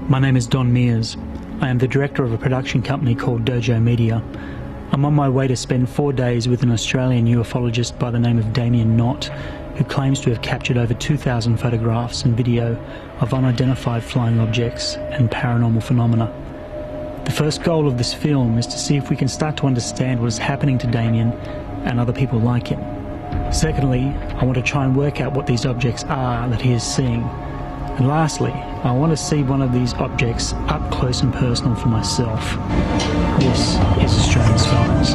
My name is Don Mears. I am the director of a production company called Dojo Media. I'm on my way to spend 4 days with an Australian ufologist by the name of Damien, who claims to have captured over 2,000 photographs and video of unidentified flying objects and paranormal phenomena. The first goal of this film is to see if we can start to understand what is happening to Damien and other people like him. Secondly, I want to try and work out what these objects are that he is seeing. And lastly, I want to see one of these objects up close and personal for myself. This is Australian Skies.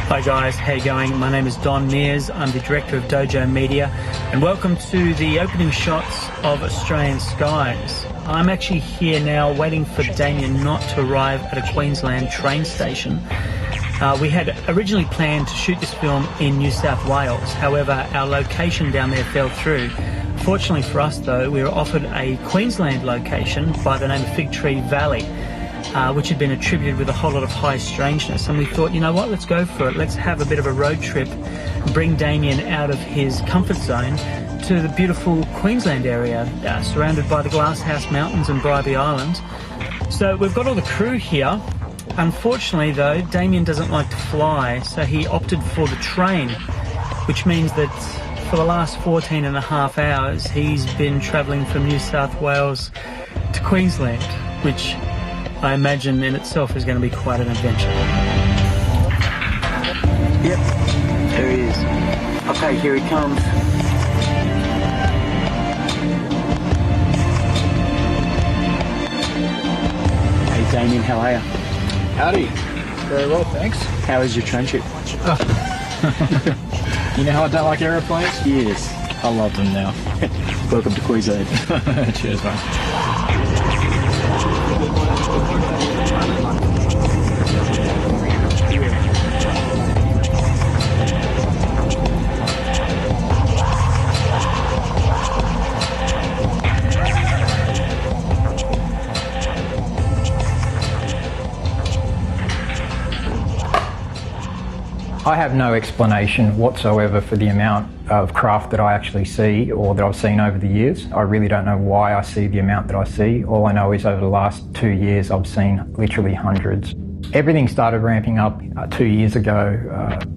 Hi guys, how you going? My name is Don Mears. I'm the director of Dojo Media, and welcome to the opening shots of Australian Skies. I'm actually here now waiting for Damien to arrive at a Queensland train station. We had originally planned to shoot this film in New South Wales, however our location down there fell through. Fortunately for us though, we were offered a Queensland location by the name of Fig Tree Valley, which had been attributed with a whole lot of high strangeness, and we thought, you know what, let's go for it. Let's have a bit of a road trip, bring Damien out of his comfort zone to the beautiful Queensland area, surrounded by the Glasshouse Mountains and Bribie Island. So we've got all the crew here. Unfortunately though, Damien doesn't like to fly, so he opted for the train, which means that for the last 14 and a half hours he's been travelling from New South Wales to Queensland, which I imagine in itself is going to be quite an adventure. Yep, there he is. Okay, here he comes. Hey Damien, how are you? Howdy. Very well, thanks. How is your train trip? You know how I don't like aeroplanes? Yes. I love them now. Welcome to Queensland. Cheers, mate. I have no explanation whatsoever for the amount of craft that I actually see or that I've seen over the years. I really don't know why I see the amount that I see. All I know is over the last 2 years I've seen literally hundreds. Everything started ramping up 2 years ago.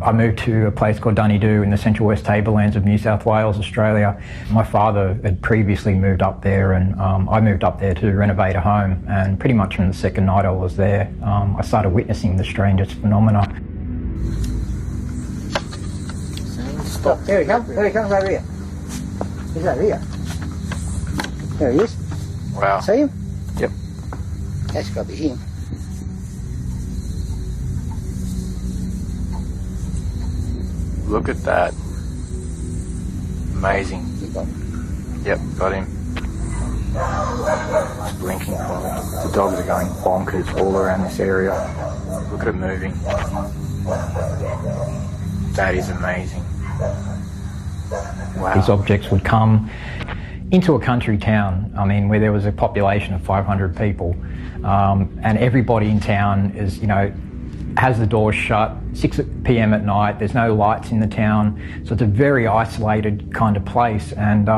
I moved to a place called Dunedoo in the Central West Tablelands of New South Wales, Australia. My father had previously moved up there, and I moved up there to renovate a home, and pretty much from the second night I was there, I started witnessing the strangest phenomena. Stop. There he comes over here. He's over here. There he is. Wow. See him? Yep. That's got to be him. Look at that. Amazing. You got him. Yep, got him. It's blinking for me. The dogs are going bonkers all around this area. Look at it moving. That is amazing. Wow. These objects would come into a country town, where there was a population of 500 people, and everybody in town is, has the doors shut, 6 p.m. at night, there's no lights in the town, so it's a very isolated kind of place, and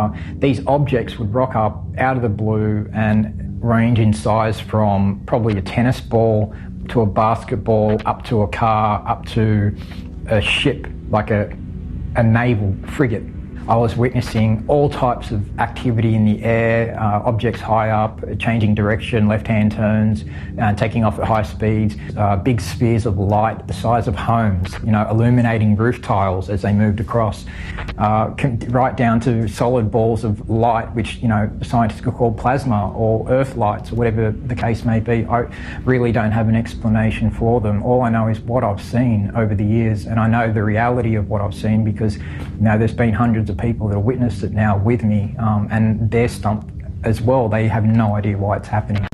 these objects would rock up out of the blue and range in size from probably a tennis ball to a basketball, up to a car, up to a ship, like a naval frigate. I was witnessing all types of activity in the air, objects high up, changing direction, left-hand turns, taking off at high speeds, big spheres of light the size of homes, illuminating roof tiles as they moved across, right down to solid balls of light, which, scientists could call plasma or earth lights or whatever the case may be. I really don't have an explanation for them. All I know is what I've seen over the years, and I know the reality of what I've seen because, there's been hundreds of people that have witnessed it now with me, and they're stumped as well. They have no idea why it's happening.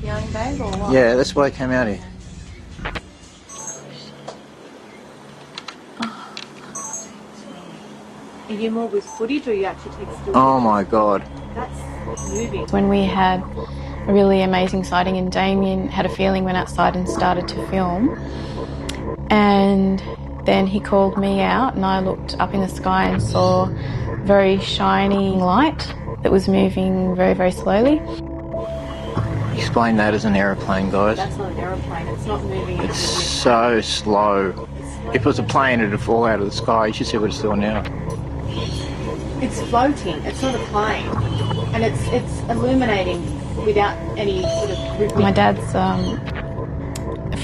Young babe or what? Yeah, that's why I came out here. Are you more with footage or you actually take still? Oh my God. That's moving. When we had a really amazing sighting and Damien had a feeling, went outside and started to film. And then he called me out and I looked up in the sky and saw very shiny light that was moving very, very slowly. Explain that as an aeroplane, guys. That's not an aeroplane, it's not moving. It's so slow. If it was a plane, it'd fall out of the sky. You should see what it's doing now. It's floating, it's not a plane. And it's illuminating without any sort of rippling. My dad's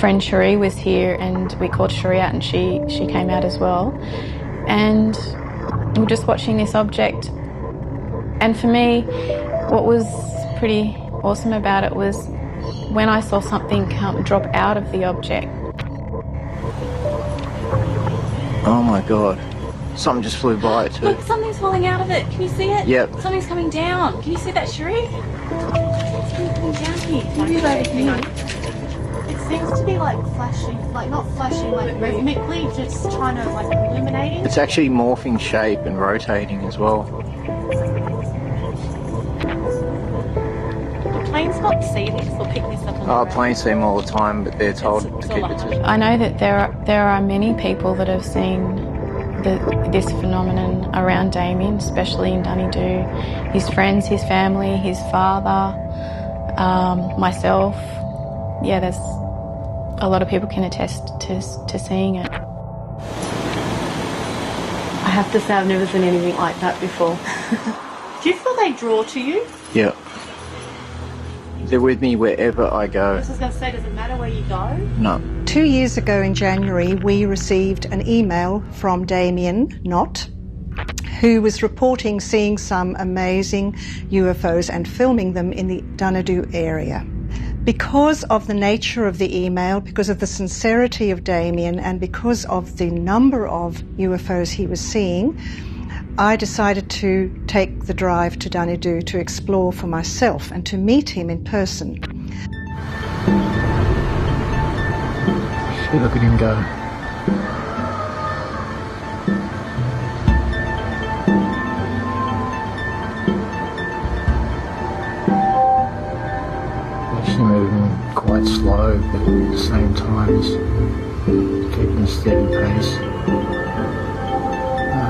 friend Cherie was here and we called Cherie out and she came out as well. And we were just watching this object. And for me, what was pretty awesome about it was when I saw something drop out of the object. Oh my God. Something just flew by it too. Look, something's falling out of it. Can you see it? Yep. Something's coming down. Can you see that, Cherie? Something's coming down here. Can you move over here? It seems to be like flashing, like not flashing like rhythmically, just trying to like illuminating. It's actually morphing shape and rotating as well. Do planes not see this or pick this up on the Oh, road? planes see them all the time, but they're told to keep it to. I know that there are many people that have seen this phenomenon around Damien, especially in Dunedoo. His friends, his family, his father, myself. Yeah, there's a lot of people can attest to seeing it. I have to say I've never seen anything like that before. Do you feel they draw to you? Yeah. They're with me wherever I go. I was just going to say, does it matter where you go? No. 2 years ago in January, we received an email from Damien, who was reporting seeing some amazing UFOs and filming them in the Dunedoo area. Because of the nature of the email, because of the sincerity of Damien, and because of the number of UFOs he was seeing, I decided to take the drive to Dunedoo to explore for myself and to meet him in person. Look at him go. He's moving quite slow, but at the same time he's keeping a steady pace.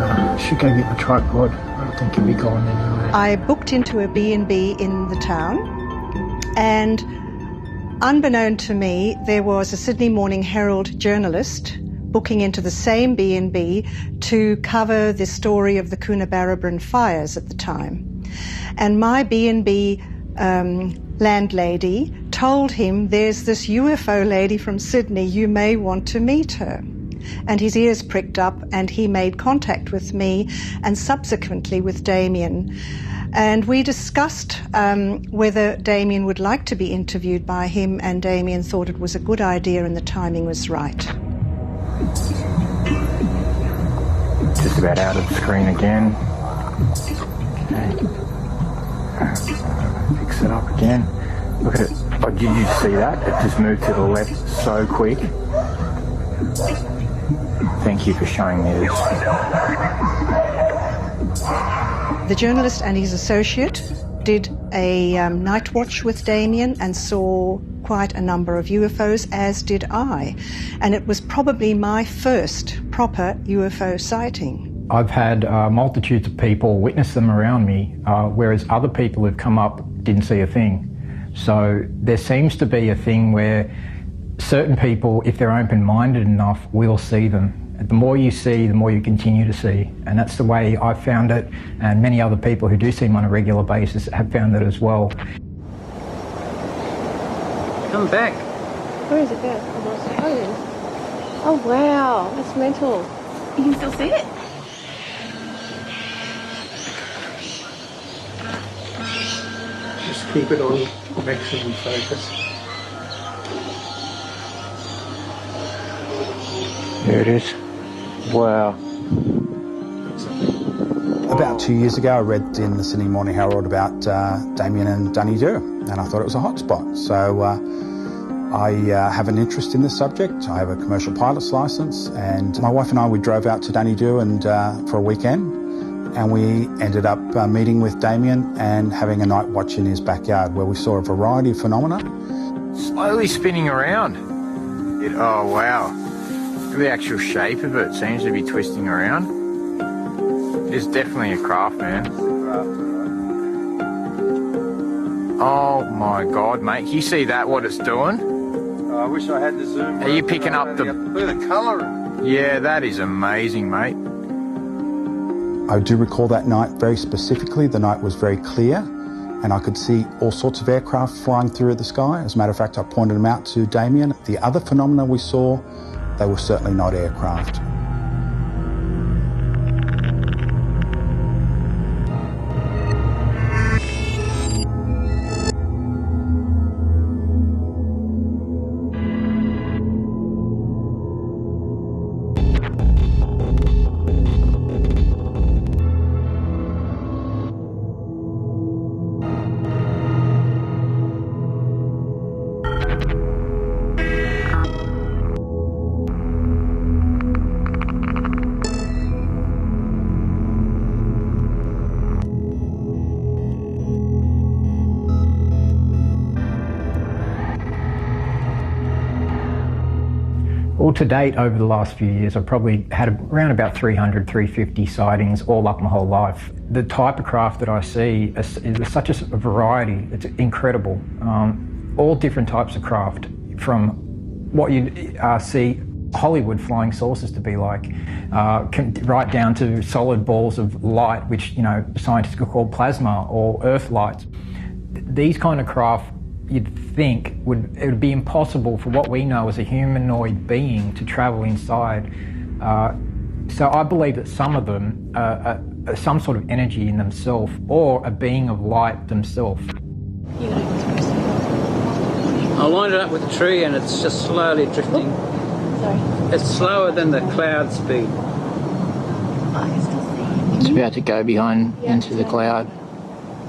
I should go get my tripod. I don't think he'll be gone anyway. I booked into a B&B in the town, and unbeknown to me, there was a Sydney Morning Herald journalist booking into the same B&B to cover the story of the Coonabarabran fires at the time. And my B&B landlady told him, there's this UFO lady from Sydney, you may want to meet her. And his ears pricked up and he made contact with me and subsequently with Damien. And we discussed whether Damien would like to be interviewed by him, and Damien thought it was a good idea and the timing was right. Just about out of the screen again. Okay. Fix it up again. Look at it. Oh, did you see that? It just moved to the left so quick. Thank you for showing me this. The journalist and his associate did a night watch with Damien and saw quite a number of UFOs, as did I. And it was probably my first proper UFO sighting. I've had multitudes of people witness them around me, whereas other people who've come up didn't see a thing. So there seems to be a thing where certain people, if they're open-minded enough, will see them. The more you see, the more you continue to see. And that's the way I've found it, and many other people who do see them on a regular basis have found it as well. Come back. Where is it go? Oh wow, that's mental. You can still see it? Just keep it on maximum focus. There it is. Wow. About 2 years ago, I read in the Sydney Morning Herald about Damien and Dunedoo, and I thought it was a hot spot. So I have an interest in this subject. I have a commercial pilot's licence, and my wife and I, we drove out to Dunedoo and for a weekend, and we ended up meeting with Damien and having a night watch in his backyard where we saw a variety of phenomena. Slowly spinning around. Oh wow. Look at the actual shape of it. It seems to be twisting around. It's definitely a craft, man. Oh my God, mate. Can you see that, what it's doing? I wish I had the zoom. Are you picking up the... Look at the colour. Yeah, that is amazing, mate. I do recall that night very specifically. The night was very clear and I could see all sorts of aircraft flying through the sky. As a matter of fact, I pointed them out to Damien. The other phenomena we saw, they were certainly not aircraft. Well, to date, over the last few years, I've probably had around about 300, 350 sightings all up my whole life. The type of craft that I see is such a variety. It's incredible. All different types of craft, from what you see Hollywood flying saucers to be like, right down to solid balls of light, which, you know, scientists could call plasma, or earth lights. These kind of craft, you'd think it would be impossible for what we know as a humanoid being to travel inside. So I believe that some of them are some sort of energy in themselves, or a being of light themselves. I lined it up with the tree and it's just slowly drifting. Sorry. It's slower than the cloud speed. It's about to go behind into the cloud.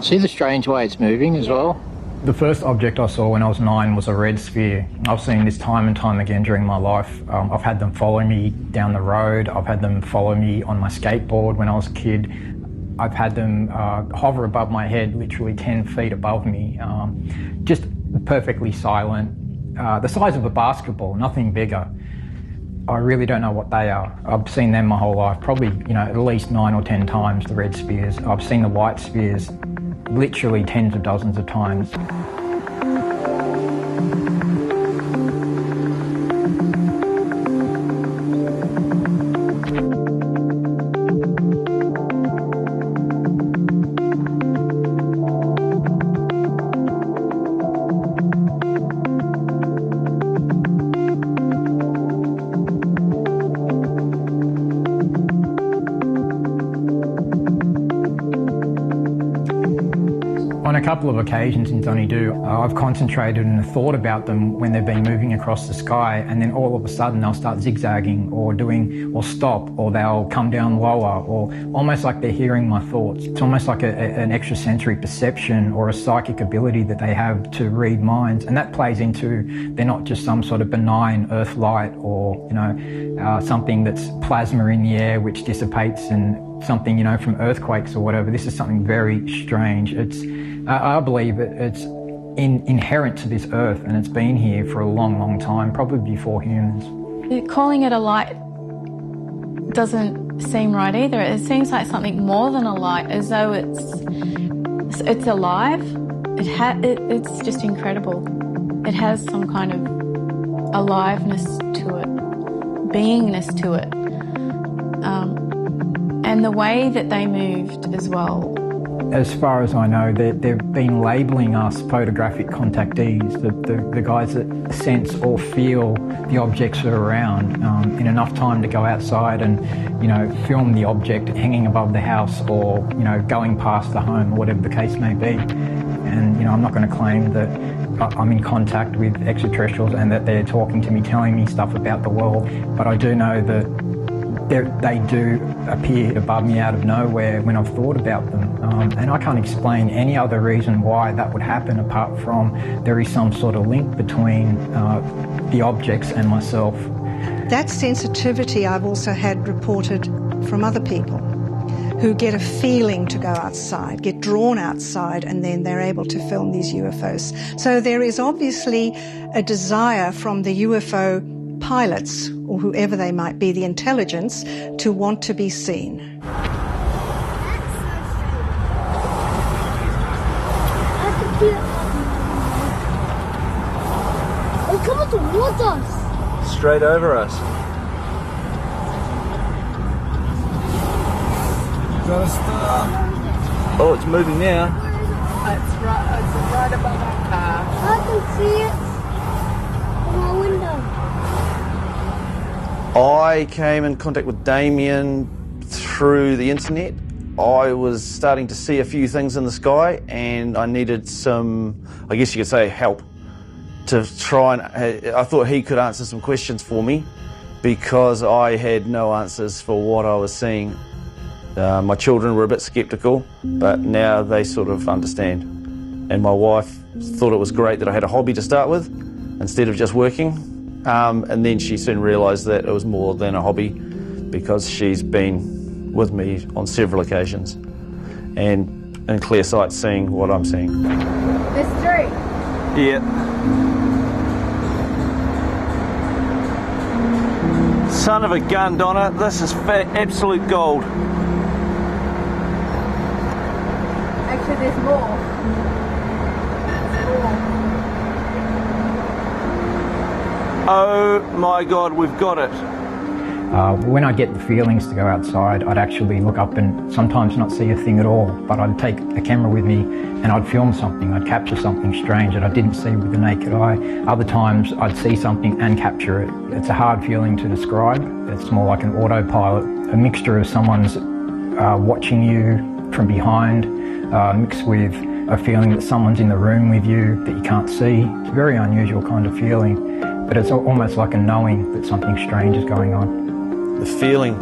See the strange way it's moving as well? The first object I saw when I was 9 was a red sphere. I've seen this time and time again during my life. I've had them follow me down the road. I've had them follow me on my skateboard when I was a kid. I've had them hover above my head, literally 10 feet above me, just perfectly silent. The size of a basketball, nothing bigger. I really don't know what they are. I've seen them my whole life, probably, you know, at least 9 or 10 times, the red spheres. I've seen the white spheres literally tens of dozens of times. On a couple of occasions in Dunedoo, I've concentrated and thought about them when they've been moving across the sky, and then all of a sudden they'll start zigzagging or stop, or they'll come down lower, or almost like they're hearing my thoughts. It's almost like an extrasensory perception or a psychic ability that they have to read minds, and that plays into they're not just some sort of benign earth light, or, you know, something that's plasma in the air which dissipates, and something, you know, from earthquakes or whatever. This is something very strange. I believe it's inherent to this earth, and it's been here for a long, long time, probably before humans. Calling it a light doesn't seem right either. It seems like something more than a light, as though it's alive. It's just incredible. It has some kind of aliveness to it, beingness to it. And the way that they moved as well. As far as I know, they've been labelling us photographic contactees, the guys that sense or feel the objects that are around in enough time to go outside and, you know, film the object hanging above the house, or, you know, going past the home, or whatever the case may be. And, you know, I'm not going to claim that I'm in contact with extraterrestrials and that they're talking to me, telling me stuff about the world, but I do know that They do appear above me out of nowhere when I've thought about them. And I can't explain any other reason why that would happen apart from there is some sort of link between the objects and myself. That sensitivity I've also had reported from other people who get a feeling to go outside, get drawn outside, and then they're able to film these UFOs. So there is obviously a desire from the UFO pilots, or whoever they might be, the intelligence, to want to be seen. It's coming towards us. Straight over us. Gotta stop. Oh, it's moving now. It's right above our car. I can see it from my window. I came in contact with Damien through the internet. I was starting to see a few things in the sky and I needed some, I guess you could say, help to try and, I thought he could answer some questions for me because I had no answers for what I was seeing. My children were a bit sceptical, but now they sort of understand. And my wife thought it was great that I had a hobby to start with instead of just working. And then she soon realised that it was more than a hobby because she's been with me on several occasions and in clear sight seeing what I'm seeing. This tree? Yeah. Son of a gun, Donna, this is absolute gold. Actually, there's more. Oh my God, we've got it. When I get the feelings to go outside, I'd actually look up and sometimes not see a thing at all, but I'd take a camera with me and I'd film something, I'd capture something strange that I didn't see with the naked eye. Other times I'd see something and capture it. It's a hard feeling to describe. It's more like an autopilot, a mixture of someone's watching you from behind, mixed with a feeling that someone's in the room with you that you can't see. It's a very unusual kind of feeling, but it's almost like a knowing that something strange is going on. The feeling,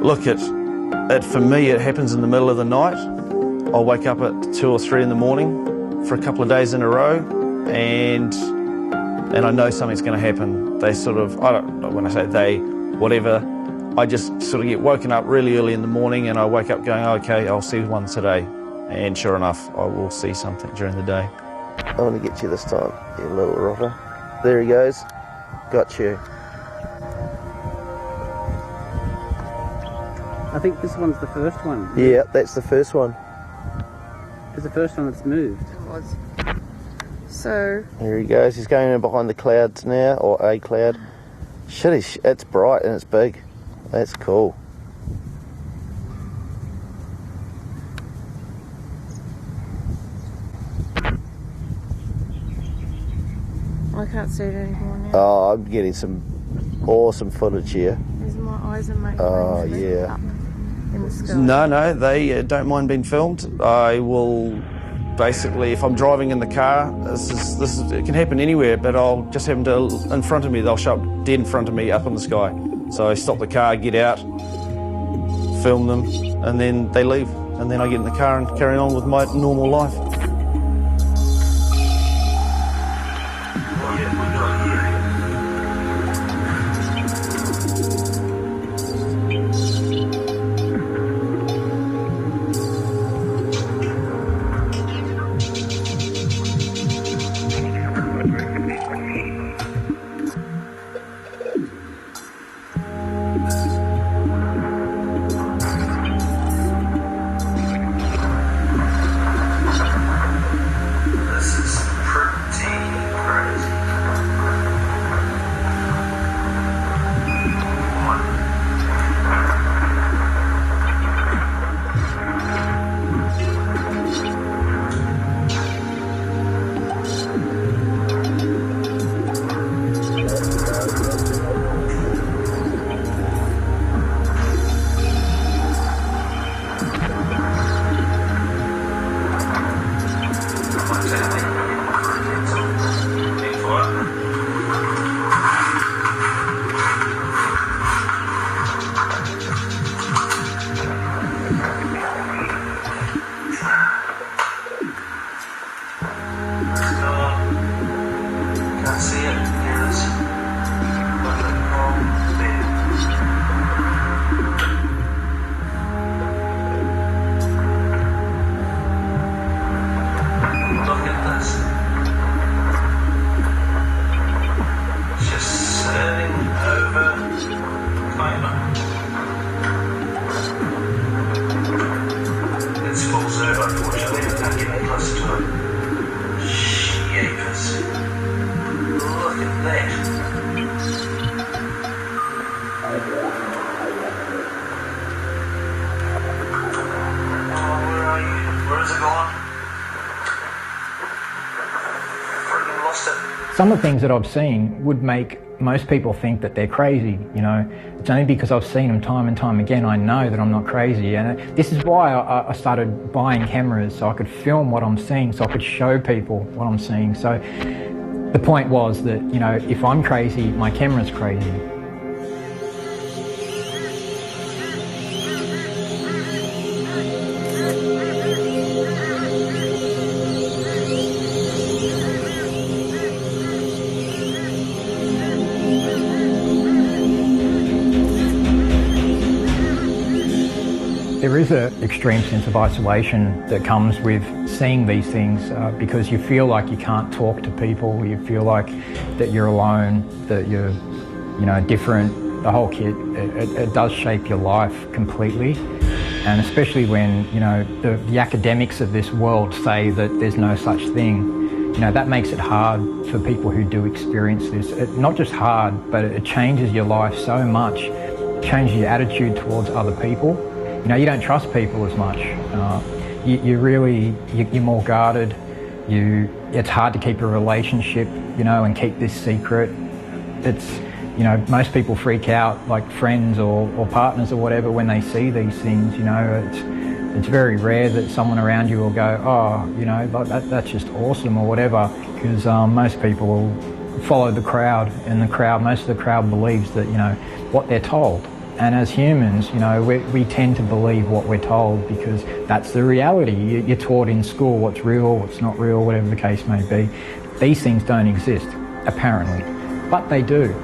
look, for me it happens in the middle of the night. I'll wake up at 2 or 3 in the morning for a couple of days in a row and I know something's going to happen. They sort of, I don't know when I say they, whatever, I just sort of get woken up really early in the morning and I wake up going, okay, I'll see one today. And sure enough, I will see something during the day. I want to get you this time, you little rotter. There he goes. Got you. I think this one's the first one. Yeah, that's the first one. It's the first one that's moved. It was. So... There he goes. He's going in behind the clouds now, or a cloud. Shit, it's bright and it's big. That's cool. I can't see it anymore now. Oh, I'm getting some awesome footage here. My eyes are making yeah. in the sky. No, they don't mind being filmed. I will basically, if I'm driving in the car, it can happen anywhere, but I'll just have them in front of me. They'll show up dead in front of me up in the sky. So I stop the car, get out, film them, and then they leave. And then I get in the car and carry on with my normal life. Some of the things that I've seen would make most people think that they're crazy, you know. It's only because I've seen them time and time again I know that I'm not crazy, and this is why I started buying cameras, so I could film what I'm seeing, so I could show people what I'm seeing. So the point was that, you know, if I'm crazy, my camera's crazy. There is an extreme sense of isolation that comes with seeing these things because you feel like you can't talk to people, you feel like that you're alone, that you're, you know, different, the whole kit. It does shape your life completely, and especially when, you know, the academics of this world say that there's no such thing. You know, that makes it hard for people who do experience this. Not just hard, but it changes your life so much. It changes your attitude towards other people. You know, you don't trust people as much. You're more guarded. It's hard to keep a relationship, you know, and keep this secret. It's, you know, most people freak out, like friends or partners or whatever, when they see these things. You know, it's very rare that someone around you will go, oh, you know, that's just awesome or whatever, because most people will follow the crowd, and most of the crowd believes that, you know, what they're told. And as humans, you know, we tend to believe what we're told because that's the reality. You're taught in school what's real, what's not real, whatever the case may be. These things don't exist, apparently, but they do.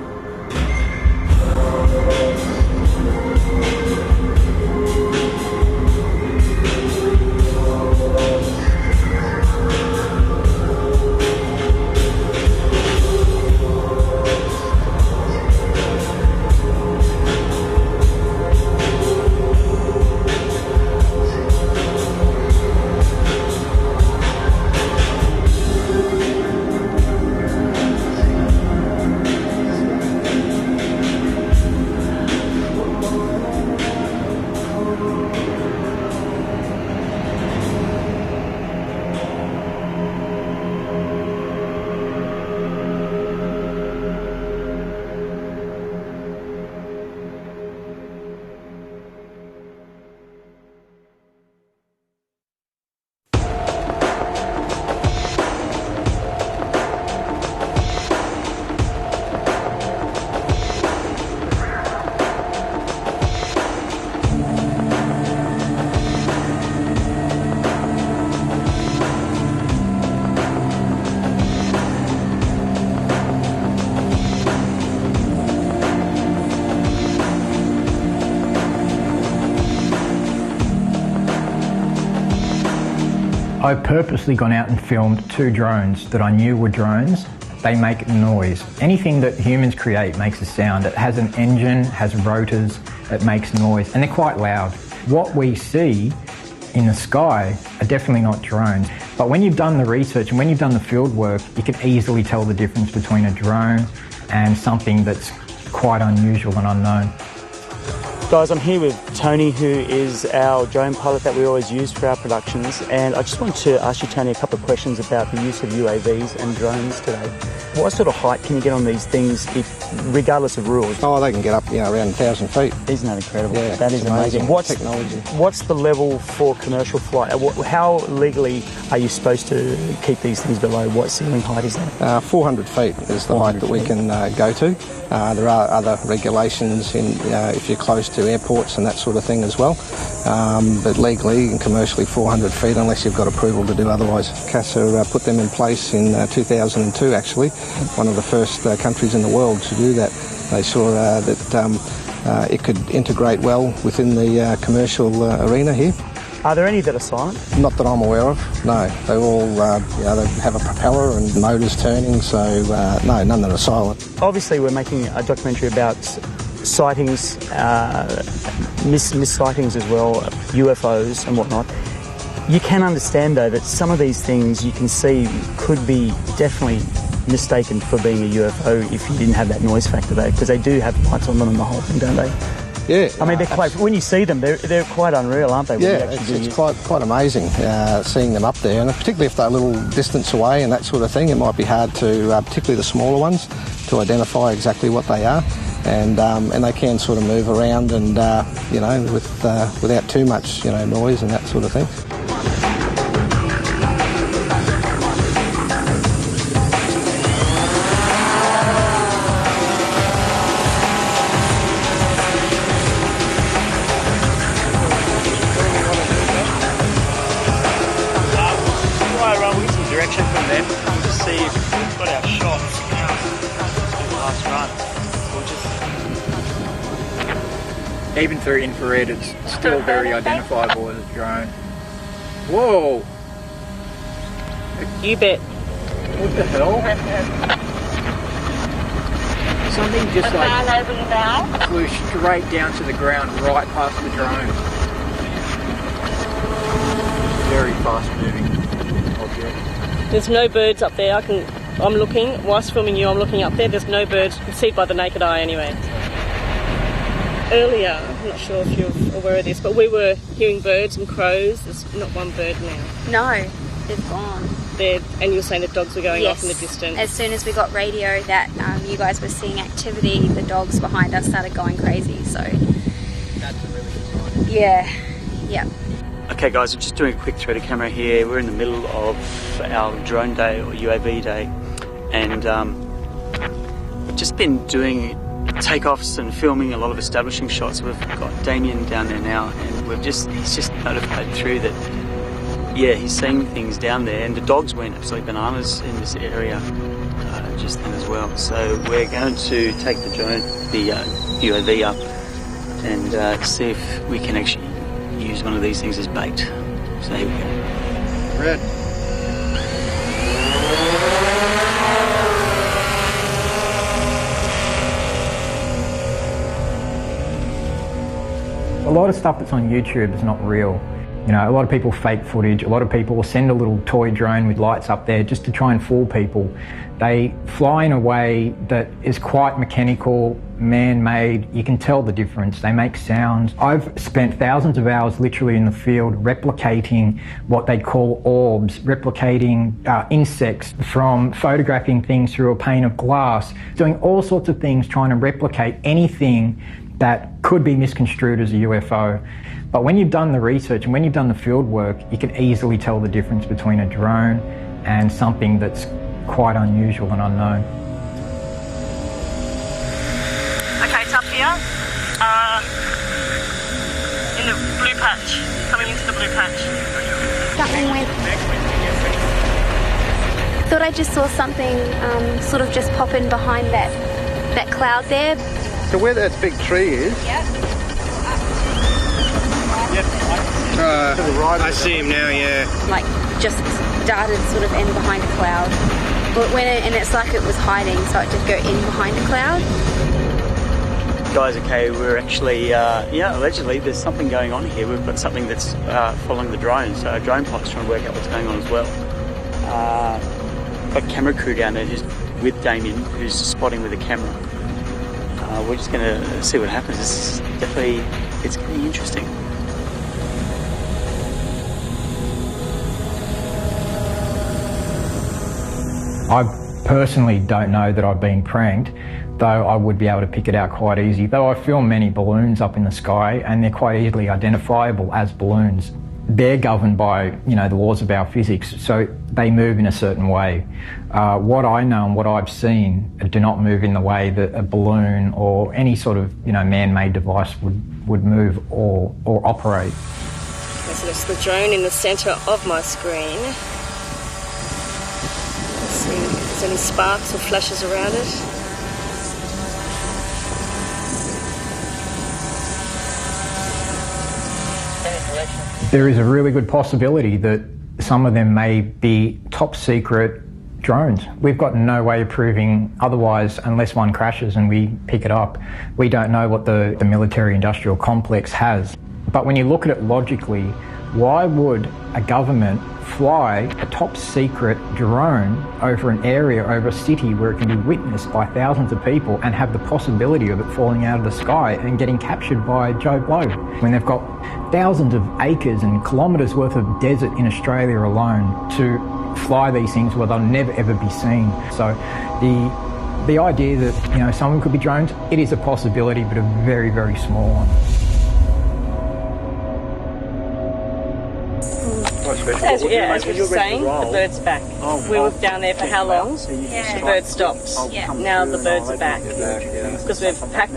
I've purposely gone out and filmed 2 drones that I knew were drones. They make noise. Anything that humans create makes a sound. It has an engine, has rotors, it makes noise, and they're quite loud. What we see in the sky are definitely not drones. But when you've done the research and when you've done the field work, you can easily tell the difference between a drone and something that's quite unusual and unknown. Guys, I'm here with Tony, who is our drone pilot that we always use for our productions, and I just want to ask you, Tony, a couple of questions about the use of UAVs and drones today. What sort of height can you get on these things, regardless of rules? Oh, they can get up, you know, around 1,000 feet. Isn't that incredible? Yeah, that is amazing. What's technology? What's the level for commercial flight? How legally are you supposed to keep these things below? What ceiling height is that? 400 feet is the height that we can go to. There are other regulations in if you're close to airports and that sort of thing as well. But legally and commercially 400 feet unless you've got approval to do otherwise. CASA put them in place in 2002 actually, one of the first countries in the world to do that. They saw that it could integrate well within the commercial arena here. Are there any that are silent? Not that I'm aware of, no. They all they have a propeller and motors turning, so no, none that are silent. Obviously we're making a documentary about sightings, mis-sightings as well, UFOs and whatnot. You can understand though that some of these things you can see could be definitely mistaken for being a UFO if you didn't have that noise factor though, because they do have lights on them and the whole thing, don't they? Yeah. I mean, they're quite, when you see them, they're quite unreal, aren't they? Yeah, it's quite amazing seeing them up there, and particularly if they're a little distance away and that sort of thing, it might be hard to, particularly the smaller ones, to identify exactly what they are. And they can sort of move around and, without too much, noise and that sort of thing. Even through infrared, it's still very identifiable as a drone. Whoa! You bet. What the hell? Something just like flew straight down to the ground right past the drone. Very fast moving object. There's no birds up there. I'm looking, whilst filming you, I'm looking up there. There's no birds. You can see by the naked eye anyway. Earlier, I'm not sure if you're aware of this, but we were hearing birds and crows. There's not one bird now. No, they've gone. And you were saying the dogs were going off in the distance. As soon as we got radio that you guys were seeing activity, the dogs behind us started going crazy. So that's a really good sign. Yeah. Okay, guys, we're just doing a quick thread of camera here. We're in the middle of our drone day or UAV day, and we've just been doing takeoffs and filming a lot of establishing shots. We've got Damien down there now, and he's just notified through that, yeah, he's seeing things down there, and the dogs went absolutely bananas in this area just then as well. So we're going to take the UAV up and see if we can actually use one of these things as bait. So here we go. Red. A lot of stuff that's on YouTube is not real. A lot of people fake footage. A lot of people send a little toy drone with lights up there just to try and fool people. They fly in a way that is quite mechanical, man-made. You can tell the difference. They make sounds. I've spent thousands of hours literally in the field replicating what they call orbs, replicating insects, from photographing things through a pane of glass, doing all sorts of things trying to replicate anything that could be misconstrued as a UFO. But when you've done the research and when you've done the field work, you can easily tell the difference between a drone and something that's quite unusual and unknown. Okay, it's up here. In the blue patch. Coming into the blue patch. Something went. Thought I just saw something sort of just pop in behind that cloud there. So where that big tree is? Yep. I see him now, yeah. Like, just darted sort of in behind a cloud. But and it's like it was hiding, so it did go in behind a cloud. Guys, okay, we're actually, allegedly there's something going on here. We've got something that's following the drone, so our drone pilot's trying to work out what's going on as well. Got a camera crew down there who's with Damien, who's spotting with a camera. We're just going to see what happens. It's going to be interesting. I personally don't know that I've been pranked, though I would be able to pick it out quite easy. Though I film many balloons up in the sky and they're quite easily identifiable as balloons. They're governed by, the laws of our physics, so they move in a certain way. What I know and what I've seen do not move in the way that a balloon or any sort of, man-made device would move or operate. Okay, so that's the drone in the centre of my screen. Let's see if there's any sparks or flashes around it. There is a really good possibility that some of them may be top secret drones. We've got no way of proving otherwise unless one crashes and we pick it up. We don't know what the military industrial complex has. But when you look at it logically, Why would a government fly a top secret drone over an area, over a city where it can be witnessed by thousands of people and have the possibility of it falling out of the sky and getting captured by Joe Blow when they've got thousands of acres and kilometres worth of desert in Australia alone to fly these things where they'll never ever be seen? So the idea that, you know, some of them could be drones, it is a possibility, but a very, very small one. As we were saying, the bird's back. We were down there for how long? The bird stopped. Now the birds are back. Because we've packed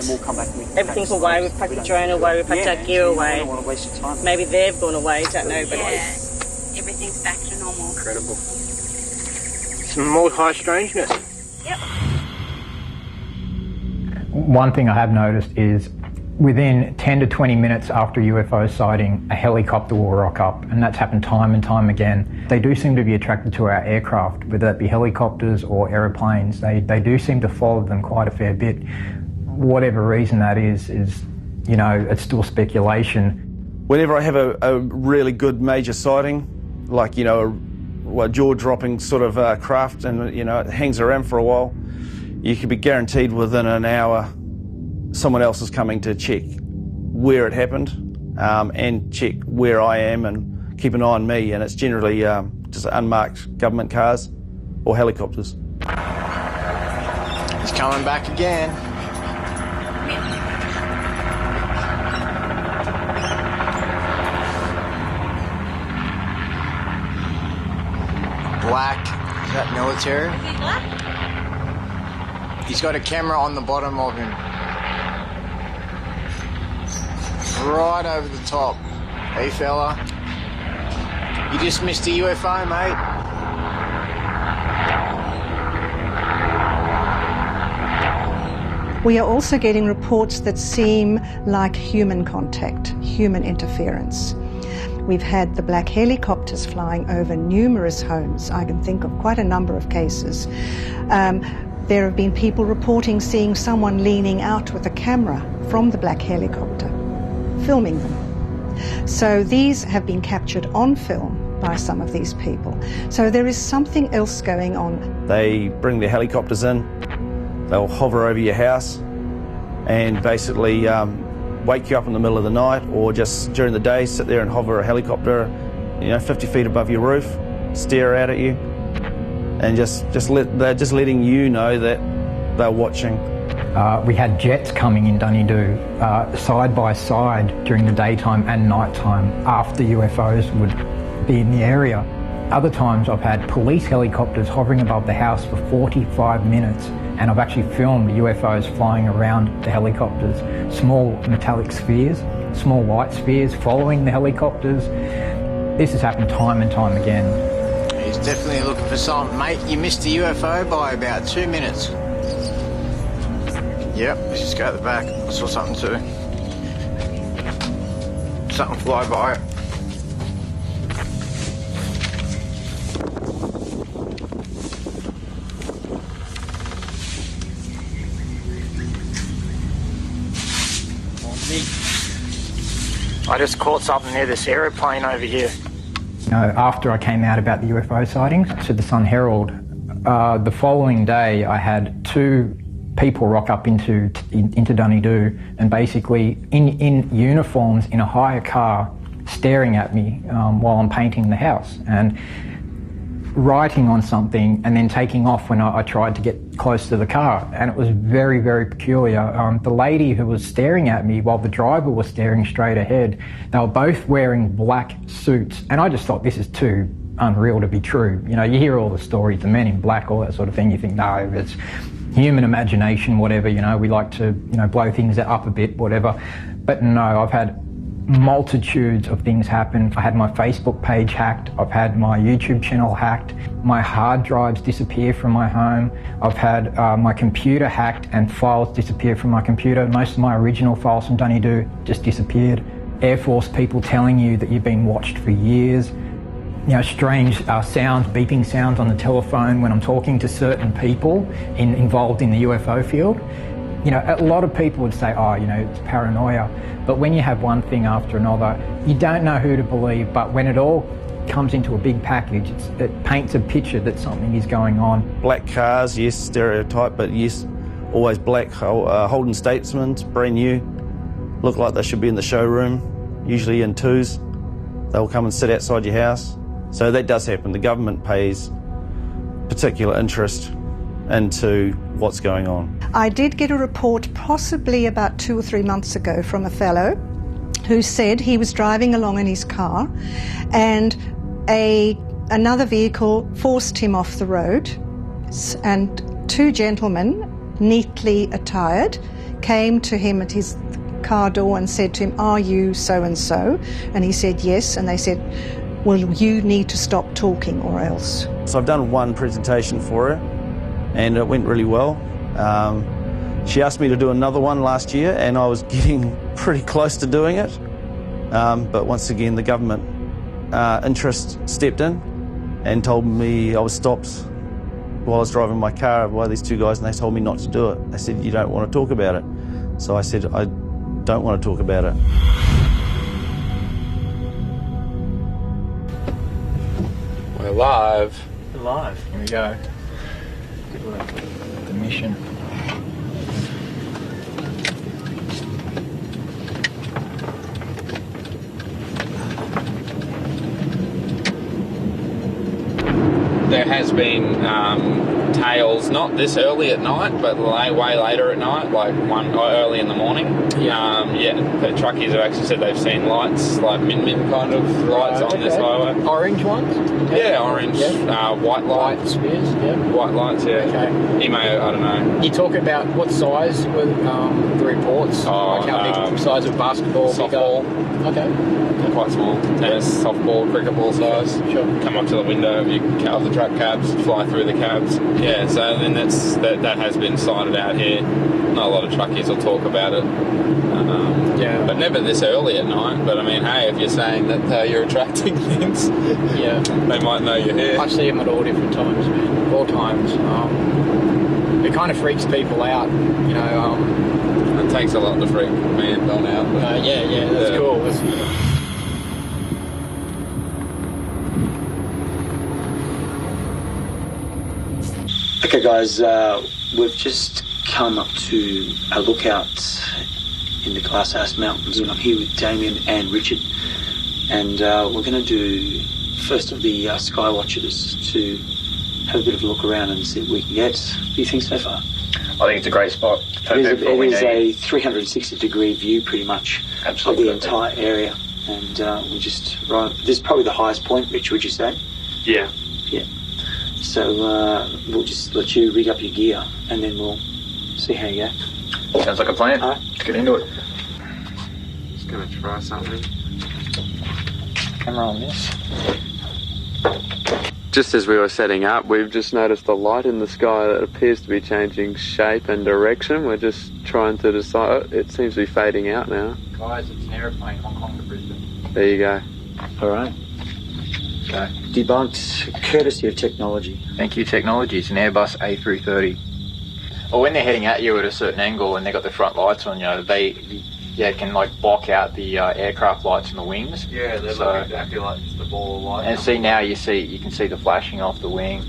everything away, we've packed the drone away, we've packed our gear away. Maybe they've gone away, don't know, but everything's back to normal. Incredible. Some more high strangeness. Yep. One thing I have noticed is within 10 to 20 minutes after a UFO sighting, a helicopter will rock up, and that's happened time and time again. They do seem to be attracted to our aircraft, whether that be helicopters or aeroplanes. They do seem to follow them quite a fair bit. Whatever reason that is, you know, it's still speculation. Whenever I have a really good major sighting, like, you know, a jaw-dropping sort of craft, and, you know, it hangs around for a while, you can be guaranteed within an hour someone else is coming to check where it happened and check where I am and keep an eye on me, and it's generally just unmarked government cars or helicopters. He's coming back again. Black. Is that military? Is he black? He's got a camera on the bottom of him. Right over the top. Hey fella. You just missed a UFO, mate. We are also getting reports that seem like human contact, human interference. We've had the black helicopters flying over numerous homes. I can think of quite a number of cases. There have been people reporting seeing someone leaning out with a camera from the black helicopter, filming them. So these have been captured on film by some of these people. So there is something else going on. They bring their helicopters in, they'll hover over your house and basically wake you up in the middle of the night, or just during the day sit there and hover a helicopter, you know, 50 feet above your roof, stare out at you, and they're just letting you know that they're watching. We had jets coming in Dunedoo side by side during the daytime and nighttime after UFOs would be in the area. Other times I've had police helicopters hovering above the house for 45 minutes, and I've actually filmed UFOs flying around the helicopters, small metallic spheres, small white spheres following the helicopters. This has happened time and time again. He's definitely looking for something, mate. You missed a UFO by about 2 minutes. Yep, let's just go at the back. I saw something too. Something fly by. I just caught something near this aeroplane over here. You know, after I came out about the UFO sightings to the Sun Herald, the following day I had 2 people rock up into Dunedoo, and basically in uniforms in a hire car staring at me while I'm painting the house and writing on something and then taking off when I tried to get close to the car. And it was very, very peculiar. The lady who was staring at me while the driver was staring straight ahead, they were both wearing black suits, and I just thought, this is too unreal to be true. You know, you hear all the stories, the men in black, all that sort of thing, you think, no, it's human imagination, whatever, you know, we like to, you know, blow things up a bit, whatever. But no, I've had multitudes of things happen. I had my Facebook page hacked, I've had my YouTube channel hacked, my hard drives disappear from my home, I've had my computer hacked and files disappear from my computer. Most of my original files from Dunedoo just disappeared. Air Force people telling you that you've been watched for years. You know, strange sounds, beeping sounds on the telephone when I'm talking to certain people involved in the UFO field. You know, a lot of people would say, oh, you know, it's paranoia. But when you have one thing after another, you don't know who to believe. But when it all comes into a big package, it paints a picture that something is going on. Black cars, yes, stereotype, but yes, always black. Holden Statesmans, brand new, look like they should be in the showroom, usually in twos. They'll come and sit outside your house. So that does happen. The government pays particular interest into what's going on. I did get a report possibly about 2 or 3 months ago from a fellow who said he was driving along in his car and another vehicle forced him off the road, and 2 gentlemen, neatly attired, came to him at his car door and said to him, "Are you so-and-so?" And he said yes, and they said, "Well, you need to stop talking or else." So I've done one presentation for her and it went really well. She asked me to do another one last year and I was getting pretty close to doing it. But once again, the government interest stepped in and told me I was stopped while I was driving my car by these 2 guys, and they told me not to do it. They said, "You don't want to talk about it." So I said, "I don't want to talk about it." We're live. We're live. Here we go. Good work. The mission. There has been tales, not this early at night, but way later at night, like early in the morning. The truckies have actually said they've seen lights, like min kind of lights on this highway. Orange ones? Yeah, orange, white lights. White spears, yeah. White lights, yeah. Okay. He may, I don't know. You talk about what size were the reports? Like how big, size of basketball? Softball. Okay. Quite small. Tennis, softball, cricket ball size. Sure. Come up to the window of the truck cabs, fly through the cabs. Yeah, so then that has been sighted out here. Not a lot of truckies will talk about it. But never this early at night. But I mean, hey, if you're saying that you're attracting things, yeah, they might know you're here. I see them at all different times, man. All times. It kind of freaks people out, you know. It takes a lot to freak me and Don out. That's cool. Okay guys, we've just come up to a lookout in the Glasshouse Mountains, and I'm here with Damien and Richard, and we're going to do first of the sky watchers to have a bit of a look around and see what we can get. What do you think so far? I think it's a great spot. It is a 360 degree view pretty much of the entire area, and we're just right. This is probably the highest point, Rich, would you say? Yeah. Yeah. So we'll just let you rig up your gear and then we'll see how you go. Sounds like a plan. All right. Let's get into it. Just going to try something. Camera on this. Just as we were setting up, we've just noticed a light in the sky that appears to be changing shape and direction. We're just trying to decide. It seems to be fading out now. Guys, it's an aeroplane, Hong Kong to Brisbane. There you go. All right. Okay. Debunked courtesy of technology. Thank you, technology. It's an Airbus A330. Well, when they're heading at you at a certain angle and they've got the front lights on, you know, they can like block out the aircraft lights in the wings. Yeah, they look exactly like just a ball of light. And see now, you can see the flashing off the wing.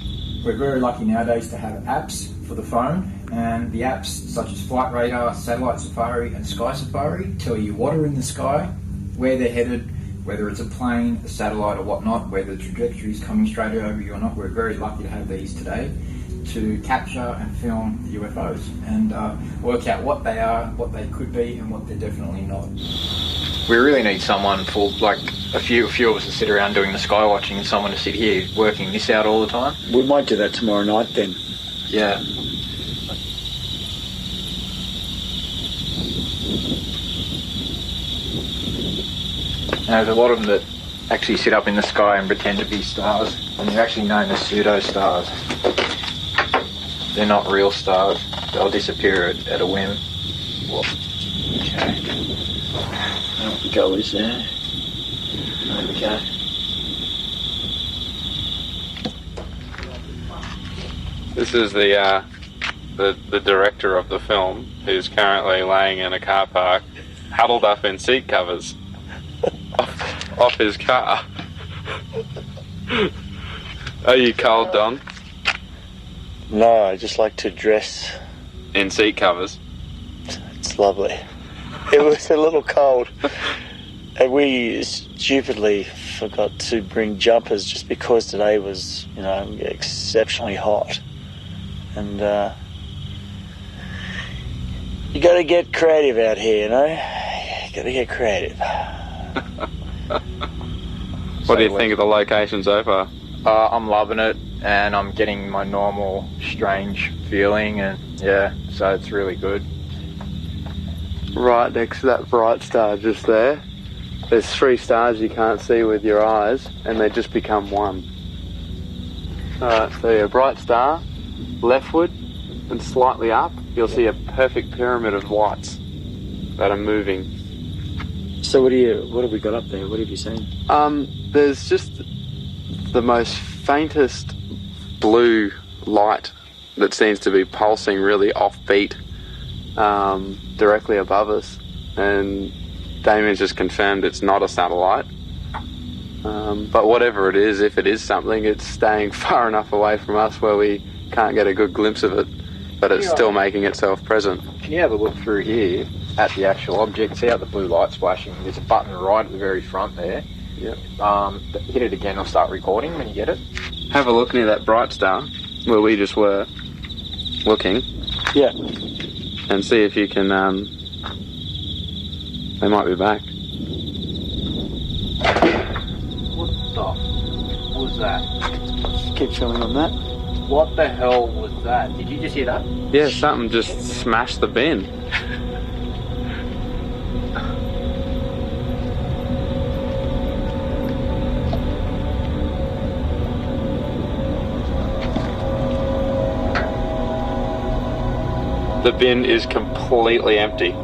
We're very lucky nowadays to have apps for the phone, and the apps such as Flight Radar, Satellite Safari and Sky Safari tell you what are in the sky, where they're headed, whether it's a plane, a satellite or whatnot, whether the trajectory is coming straight over you or not. We're very lucky to have these today to capture and film the UFOs and work out what they are, what they could be and what they're definitely not. We really need someone for, like, a few of us to sit around doing the sky watching and someone to sit here working this out all the time. We might do that tomorrow night then. Yeah. There's a lot of them that actually sit up in the sky and pretend to be stars, and they're actually known as pseudo-stars. They're not real stars. They'll disappear at a whim. Whoa. Okay. There we go, is there? There we go. This is the the director of the film, who's currently laying in a car park, huddled up in seat covers off his car. Are you cold, Don? No, I just like to dress in seat covers. It's lovely. It was a little cold, and we stupidly forgot to bring jumpers just because today was, you know, exceptionally hot. And you got to get creative out here, you know. You got to get creative. What do you think of the location so far? I'm loving it, and I'm getting my normal strange feeling, and yeah, so it's really good. Right next to that bright star just there, there's 3 stars you can't see with your eyes, and they just become one. Alright, so yeah, bright star, leftward and slightly up, you'll see a perfect pyramid of lights that are moving. So what have we got up there? What have you seen? There's just the most faintest blue light that seems to be pulsing really offbeat directly above us, and Damien's just confirmed it's not a satellite, but whatever it is, if it is something, it's staying far enough away from us where we can't get a good glimpse of it, but it's still making itself present. Can you have a look through here at the actual object? See how the blue light's flashing? There's a button right at the very front there. Yep. Hit it again, I'll start recording when you get it. Have a look near that bright star where we just were looking. Yeah. And see if you can, they might be back. What was that? Keep filming on that. What the hell was that? Did you just hear that? Yeah, something just smashed the bin. The bin is completely empty.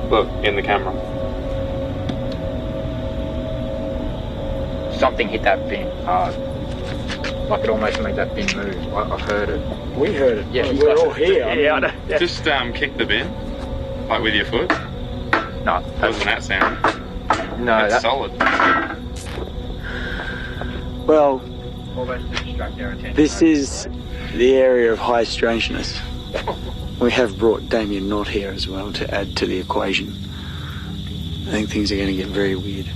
Look, in the camera. Something hit that bin hard. Like it almost made that bin move. I heard it. We heard it. Yeah, we're all here. Yeah, I know. Yeah. Just kick the bin, like with your foot. No. Wasn't that sound? No, it's solid. Well, almost to distract our attention. this is the area of high strangeness. We have brought Damien not here as well to add to the equation. I think things are going to get very weird.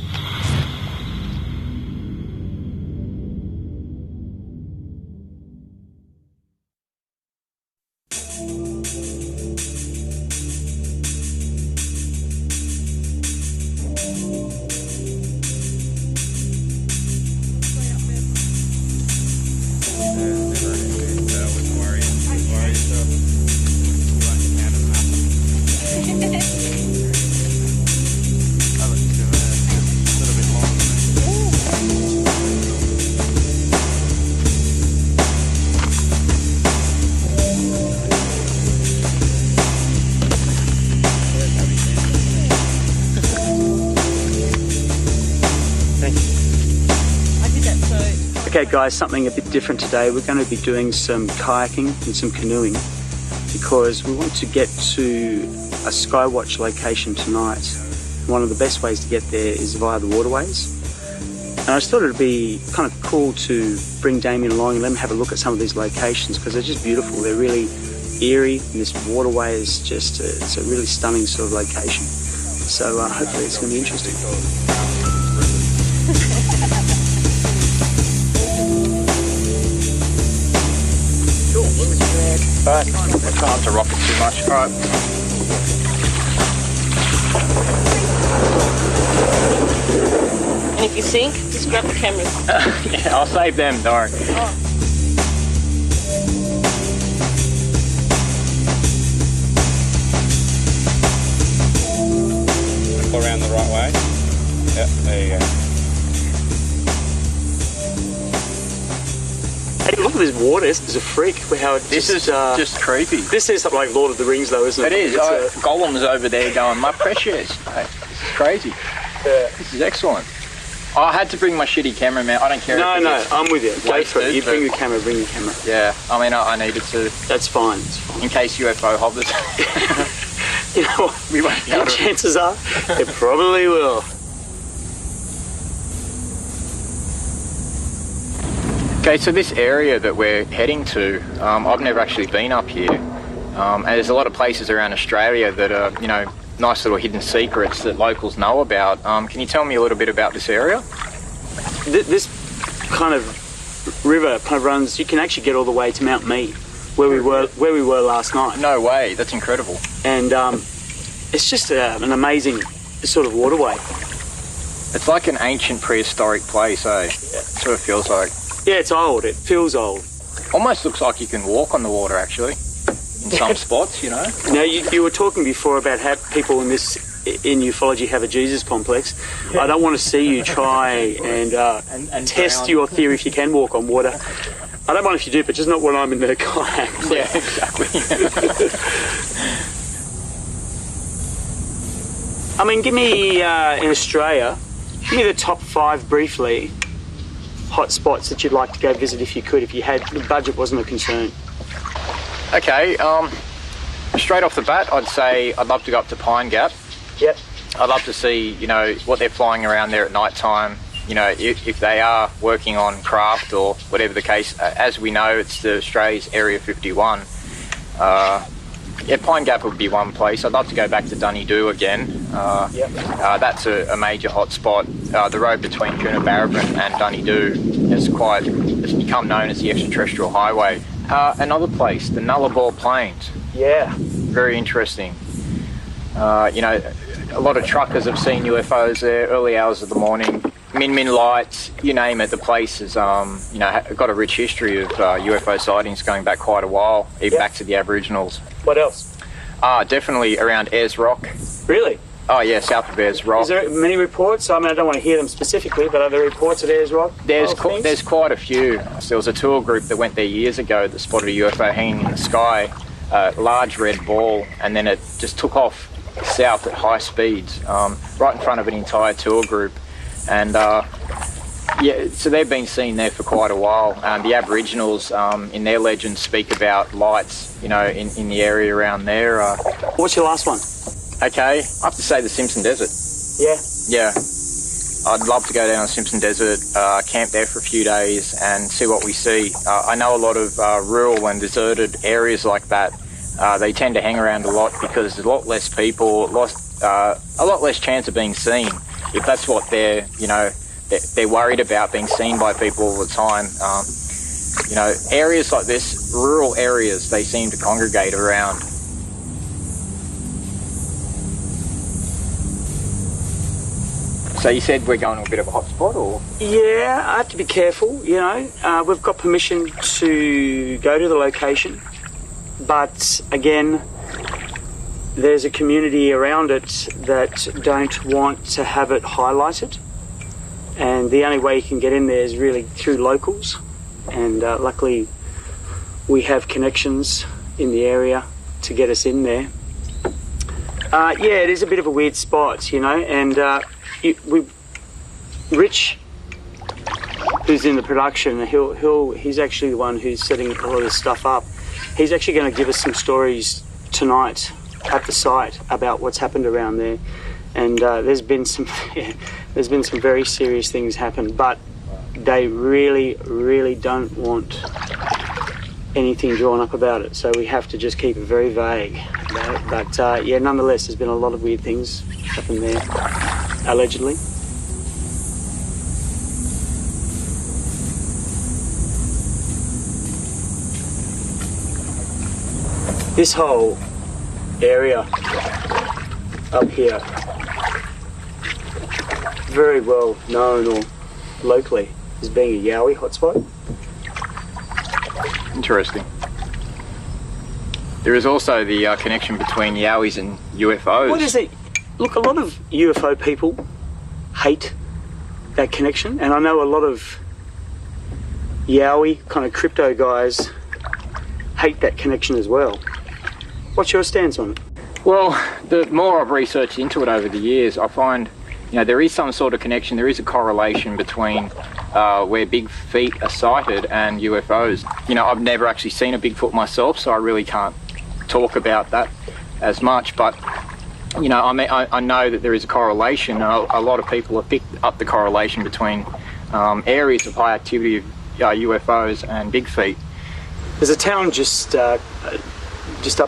Okay guys, something a bit different today. We're going to be doing some kayaking and some canoeing because we want to get to a Skywatch location tonight. One of the best ways to get there is via the waterways. And I just thought it'd be kind of cool to bring Damien along and let him have a look at some of these locations because they're just beautiful. They're really eerie and this waterway is just it's a really stunning sort of location. So hopefully it's going to be interesting. Alright, try not to rock it too much. Alright. And if you sink, just grab the cameras. Yeah, I'll save them, don't worry. Oh. Pull around the right way. Yep, there you go. Hey, look at this water. This is a freak. How this is just creepy. This is something like Lord of the Rings, though, isn't it? It is. Gollum's over there going, my precious. Hey, this is crazy. This is excellent. I had to bring my shitty camera, man. I don't care. No, I'm with you. Go for it. You bring your camera, Yeah, I mean, I needed to. That's fine. It's fine. In case UFO hovers. You know what? We won't be able to. Chances are, it probably will. Okay, so this area that we're heading to, I've never actually been up here. And there's a lot of places around Australia that are, you know, nice little hidden secrets that locals know about. Can you tell me a little bit about this area? This kind of river kind of runs. You can actually get all the way to Mount Mead, where we were last night. No way, that's incredible. And it's just an amazing sort of waterway. It's like an ancient prehistoric place, eh? Yeah. It sort of feels like. Yeah, it's old. It feels old. Almost looks like you can walk on the water, actually, in some spots, you know. Now, you were talking before about how people in ufology have a Jesus complex. Yeah. I don't want to see you try and test your theory if you can walk on water. I don't mind if you do, but just not when I'm in the kayak. Yeah, exactly. I mean, give me, in Australia, give me the top 5 briefly hot spots that you'd like to go visit if you could, if the budget wasn't a concern. Okay, straight off the bat, I'd say I'd love to go up to Pine Gap. Yep. I'd love to see, you know, what they're flying around there at night time. You know, if they are working on craft or whatever the case. As we know, it's Australia's Area 51. Pine Gap would be one place. I'd love to go back to Dunedoo again. That's a major hot spot. The road between Coonabarabran and Dunedoo it's become known as the extraterrestrial highway. Another place, the Nullarbor Plains. Yeah. Very interesting. You know, a lot of truckers have seen UFOs there, early hours of the morning. Min lights, you name it, the place has, you know, got a rich history of UFO sightings going back quite a while, even back to the Aboriginals. What else? Definitely around Ayers Rock. Really? Oh, yeah, south of Ayers Rock. Is there many reports? I mean, I don't want to hear them specifically, but are there reports at Ayers Rock? There's quite a few. There was a tour group that went there years ago that spotted a UFO hanging in the sky, a large red ball, and then it just took off south at high speeds, right in front of an entire tour group. And so they've been seen there for quite a while. The Aboriginals, in their legends, speak about lights, you know, in the area around there. What's your last one? Okay, I have to say the Simpson Desert. Yeah? Yeah. I'd love to go down the Simpson Desert, camp there for a few days and see what we see. I know a lot of rural and deserted areas like that. They tend to hang around a lot because there's a lot less people, a lot less chance of being seen. If that's what they're worried about, being seen by people all the time. You know, areas like this, rural areas, they seem to congregate around. So you said we're going to a bit of a hot spot, or? Yeah, I have to be careful, you know. We've got permission to go to the location, but again, there's a community around it that don't want to have it highlighted, and the only way you can get in there is really through locals, and luckily we have connections in the area to get us in there. Yeah, it is a bit of a weird spot, you know, and Rich, who's in the production, he's actually the one who's setting a lot of this stuff up. He's actually going to give us some stories tonight at the site about what's happened around there, and there's been some very serious things happen, but they really don't want anything drawn up about it, so we have to just keep it very vague about it. But yeah, nonetheless, there's been a lot of weird things happen there, allegedly. This whole area up here, very well known or locally as being a Yowie hotspot. Interesting. There is also the connection between Yowies and UFOs. What is it? Look, a lot of UFO people hate that connection, and I know a lot of Yowie kind of crypto guys hate that connection as well. What's your stance on it? Well, the more I've researched into it over the years, I find you know, there is some sort of connection, there is a correlation between where big feet are sighted and UFOs. You know, I've never actually seen a Bigfoot myself, so I really can't talk about that as much, but you know, I know that there is a correlation. A lot of people have picked up the correlation between areas of high activity of UFOs and big feet. There's a town just up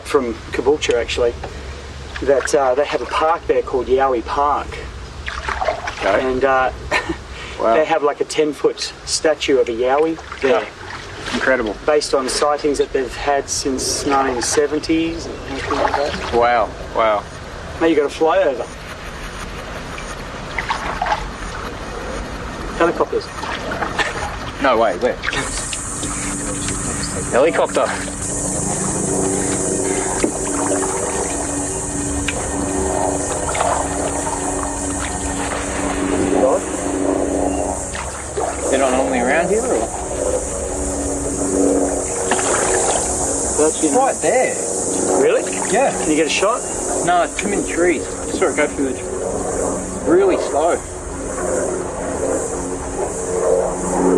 from Caboolture, actually, that they have a park there called Yowie Park. Okay. And wow. They have like a 10-foot statue of a Yowie there. Yeah. Incredible. Based on sightings that they've had since 1970s and everything like that. Wow, wow. Now you've got to fly over. Helicopters. No way, where? Helicopter. They're not normally around here, or? That's right there. Really? Yeah. Can you get a shot? No, it's too many trees. I saw it go through the trees. Really slow.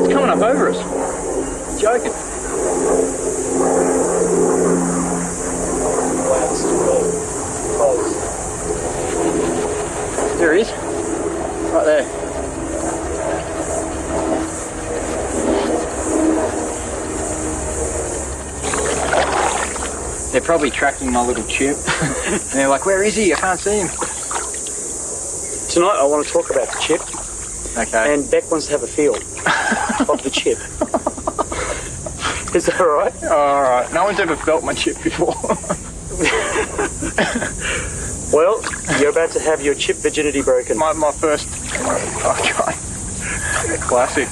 It's coming up over us. You're joking. There he is. Right there. They're probably tracking my little chip. And they're like, where is he? I can't see him. Tonight I want to talk about the chip. Okay. And Beck wants to have a feel of the chip. Is that all right? All right. No one's ever felt my chip before. Well, you're about to have your chip virginity broken. My first... I'll try. Classic.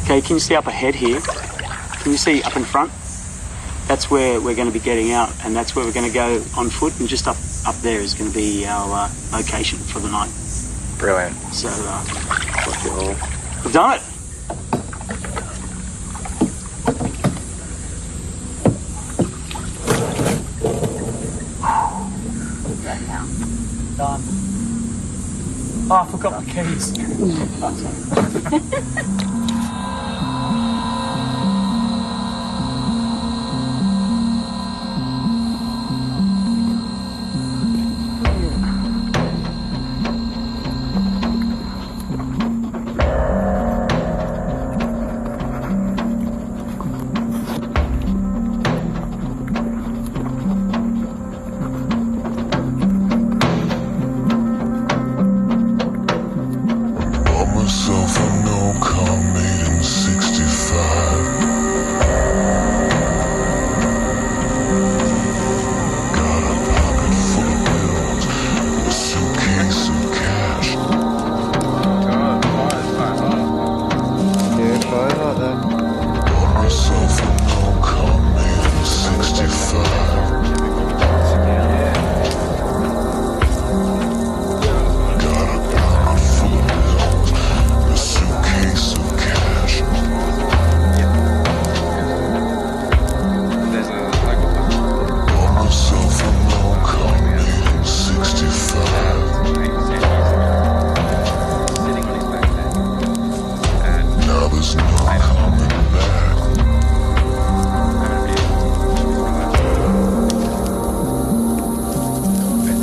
Okay, can you see up ahead here? Can you see up in front? That's where we're going to be getting out, and that's where we're going to go on foot, and just up there is going to be our location for the night. Brilliant. So, we've done it. Done. Oh, I forgot my keys.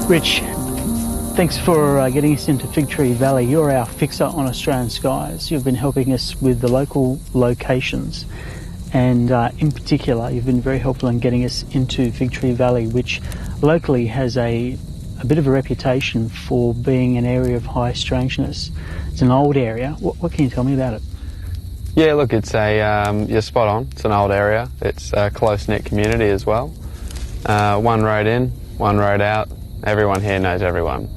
Rich, thanks for getting us into Fig Tree Valley. You're our fixer on Australian skies. You've been helping us with the local locations, and in particular you've been very helpful in getting us into Fig Tree Valley, which locally has a bit of a reputation for being an area of high strangeness. It's an old area. What can you tell me about it? Yeah, look, it's you're spot on. It's an old area. It's a close-knit community as well. One road in, one road out. Everyone here knows everyone.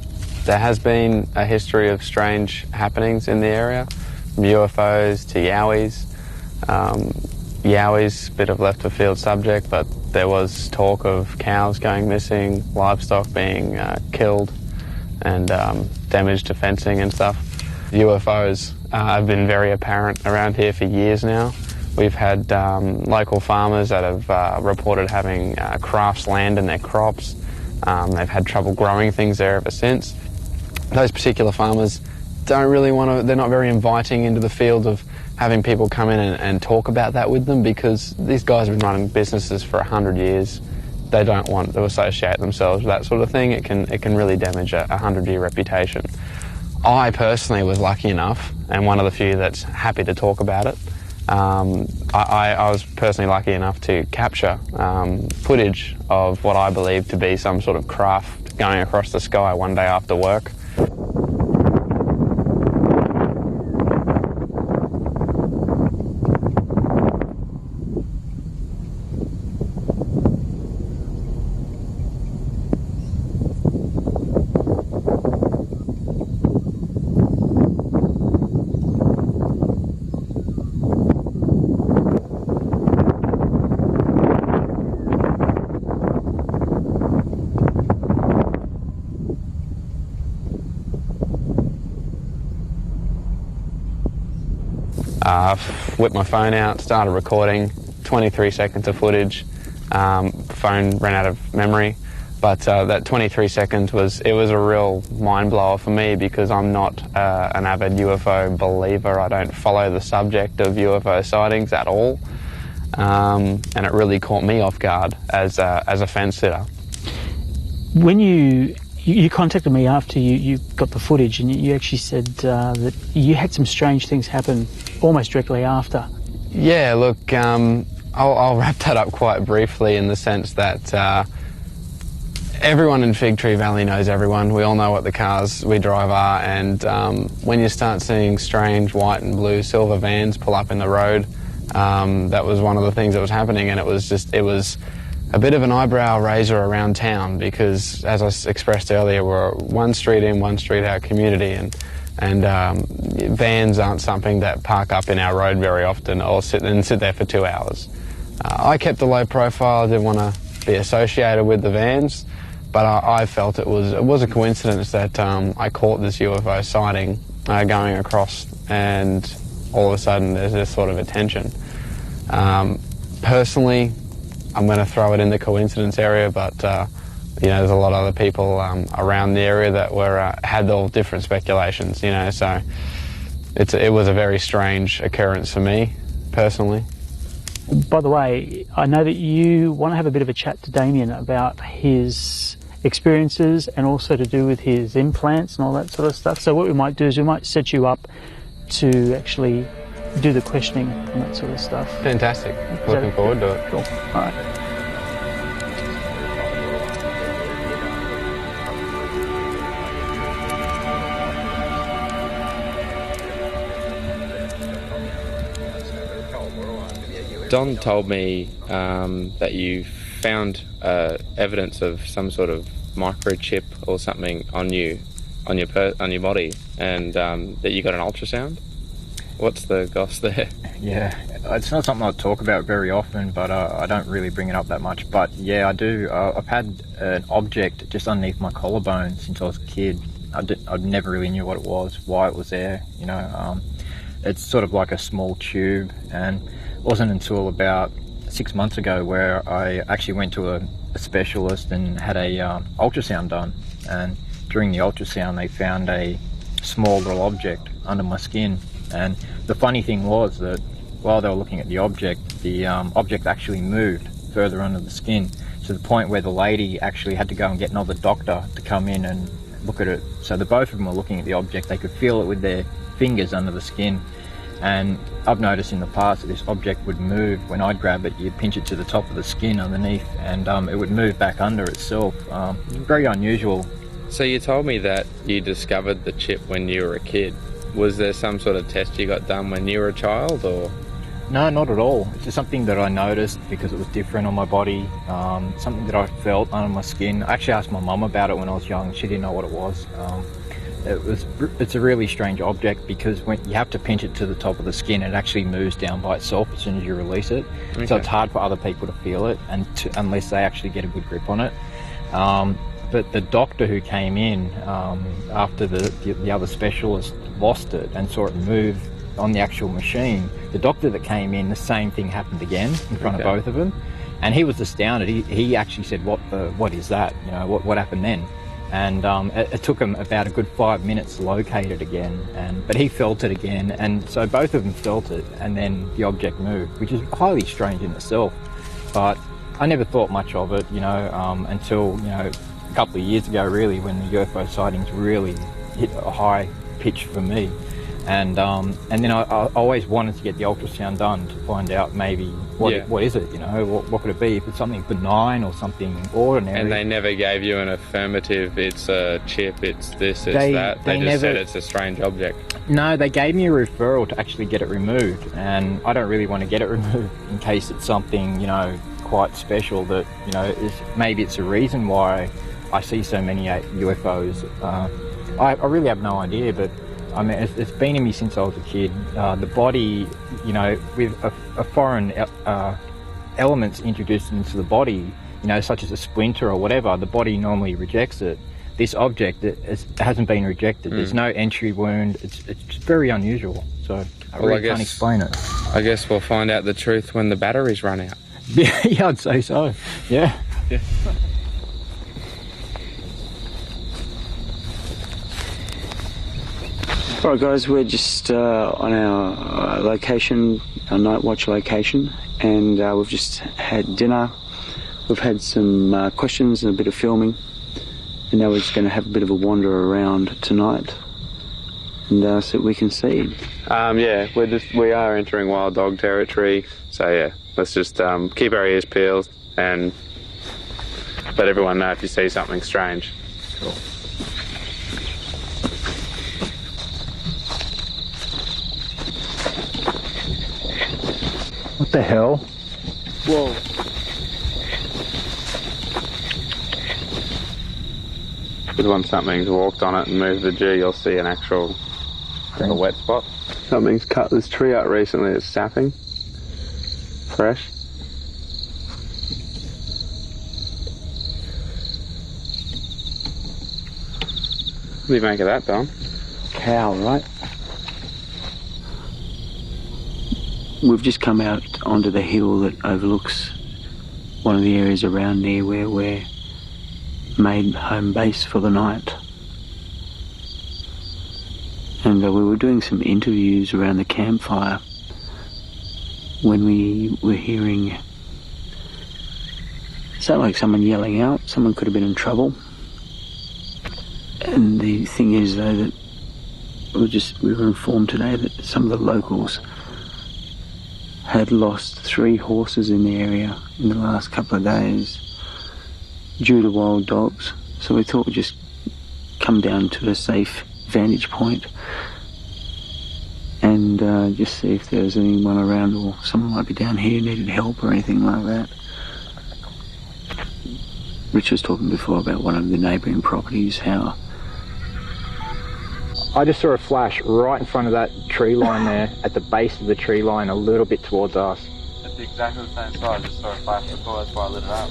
There has been a history of strange happenings in the area, from UFOs to Yowies. Yowies, a bit of left of field subject, but there was talk of cows going missing, livestock being killed, and damage to fencing and stuff. UFOs have been very apparent around here for years now. We've had local farmers that have reported having crafts land in their crops. They've had trouble growing things there ever since. Those particular farmers don't really want to, they're not very inviting into the field of having people come in and talk about that with them, because these guys have been running businesses for 100 years. They don't want to associate themselves with that sort of thing. It can really damage a 100-year reputation. I personally was lucky enough, and one of the few that's happy to talk about it. I was personally lucky enough to capture footage of what I believe to be some sort of craft going across the sky one day after work. Whipped my phone out, started recording, 23 seconds of footage. Phone ran out of memory, but that 23 seconds was a real mind blower for me, because I'm not an avid UFO believer. I don't follow the subject of UFO sightings at all, and it really caught me off guard as a fence sitter. When you contacted me after you got the footage, and you actually said that you had some strange things happen almost directly after. Yeah, look, I'll wrap that up quite briefly, in the sense that everyone in Fig Tree Valley knows everyone. We all know what the cars we drive are, and when you start seeing strange white and blue silver vans pull up in the road, that was one of the things that was happening, and it was a bit of an eyebrow raiser around town, because, as I expressed earlier, we're one street in, one street out community, and vans aren't something that park up in our road very often, or sit there for 2 hours. I kept a low profile. I didn't want to be associated with the vans, but I felt it was a coincidence that I caught this UFO sighting going across, and all of a sudden there's this sort of attention. Personally, I'm going to throw it in the coincidence area, but there's a lot of other people around the area that had all different speculations. So it was a very strange occurrence for me personally. By the way, I know that you want to have a bit of a chat to Damien about his experiences, and also to do with his implants and all that sort of stuff. So what we might do is we might set you up to actually do the questioning and that sort of stuff. Fantastic. Looking forward to it. Cool. All right. Don told me that you found evidence of some sort of microchip or something on your body, and that you got an ultrasound. What's the goss there? Yeah, it's not something I talk about very often, but I don't really bring it up that much. But yeah, I do. I've had an object just underneath my collarbone since I was a kid. I never really knew what it was, why it was there. It's sort of like a small tube, and it wasn't until about 6 months ago where I actually went to a specialist and had a ultrasound done. And during the ultrasound, they found a small little object under my skin. And the funny thing was that while they were looking at the object actually moved further under the skin, to the point where the lady actually had to go and get another doctor to come in and look at it. So the both of them were looking at the object. They could feel it with their fingers under the skin. And I've noticed in the past that this object would move. When I'd grab it, you'd pinch it to the top of the skin underneath, and it would move back under itself. Very unusual. So you told me that you discovered the chip when you were a kid. Was there some sort of test you got done when you were a child, or? No, not at all. It's just something that I noticed because it was different on my body, something that I felt under my skin. I actually asked my mum about it when I was young. She didn't know what it was. It's a really strange object, because when you have to pinch it to the top of the skin, it actually moves down by itself as soon as you release it. Okay. So it's hard for other people to feel it, unless they actually get a good grip on it. But the doctor who came in after the other specialist lost it and saw it move on the actual machine, the doctor that came in, the same thing happened again in front of both of them. And he was astounded. He actually said, what is that? You know, what happened then? And it took him about a good 5 minutes to locate it again. But he felt it again, and so both of them felt it, and then the object moved, which is highly strange in itself. But I never thought much of it, you know, until, you know, a couple of years ago, really, when the UFO sightings really hit a high pitch for me. And then I always wanted to get the ultrasound done to find out maybe what is it, you know, what could it be, if it's something benign or something ordinary. And they never gave you an affirmative, it's a chip, it's this, it's that. They just said it's a strange object. No, they gave me a referral to actually get it removed, and I don't really want to get it removed in case it's something, you know, quite special that, you know, maybe it's a reason why I see so many UFOs. I really have no idea, but I mean, it's been in me since I was a kid. The body, you know, with a foreign elements introduced into the body, you know, such as a splinter or whatever, the body normally rejects it. This object, it hasn't been rejected. There's no entry wound. It's very unusual. So I really can't explain it. I guess we'll find out the truth when the batteries run out. Yeah, I'd say so. Yeah. Alright guys, we're just on our location, our night watch location, and we've just had dinner. We've had some questions and a bit of filming, and now we're just going to have a bit of a wander around tonight and see what we can see. Yeah, we are entering wild dog territory, so yeah, let's just keep our ears peeled and let everyone know if you see something strange. Cool. What the hell? Whoa. Because once something's walked on it and moved the G, you'll see an actual a wet spot. Something's cut this tree out recently, it's sapping. Fresh. What do you make of that, Don? Cow, right? We've just come out onto the hill that overlooks one of the areas around there where we're made home base for the night. And we were doing some interviews around the campfire when we were hearing, it sounded like someone yelling out. Someone could have been in trouble. And the thing is though that we were informed today that some of the locals had lost 3 horses in the area in the last couple of days due to wild dogs. So we thought we'd just come down to a safe vantage point and just see if there was anyone around, or someone might be down here needed help or anything like that. Rich was talking before about one of the neighbouring properties, how I just saw a flash right in front of that tree line there, at the base of the tree line, a little bit towards us. It's exactly the same size, I just saw a flash before, that's why I lit it up.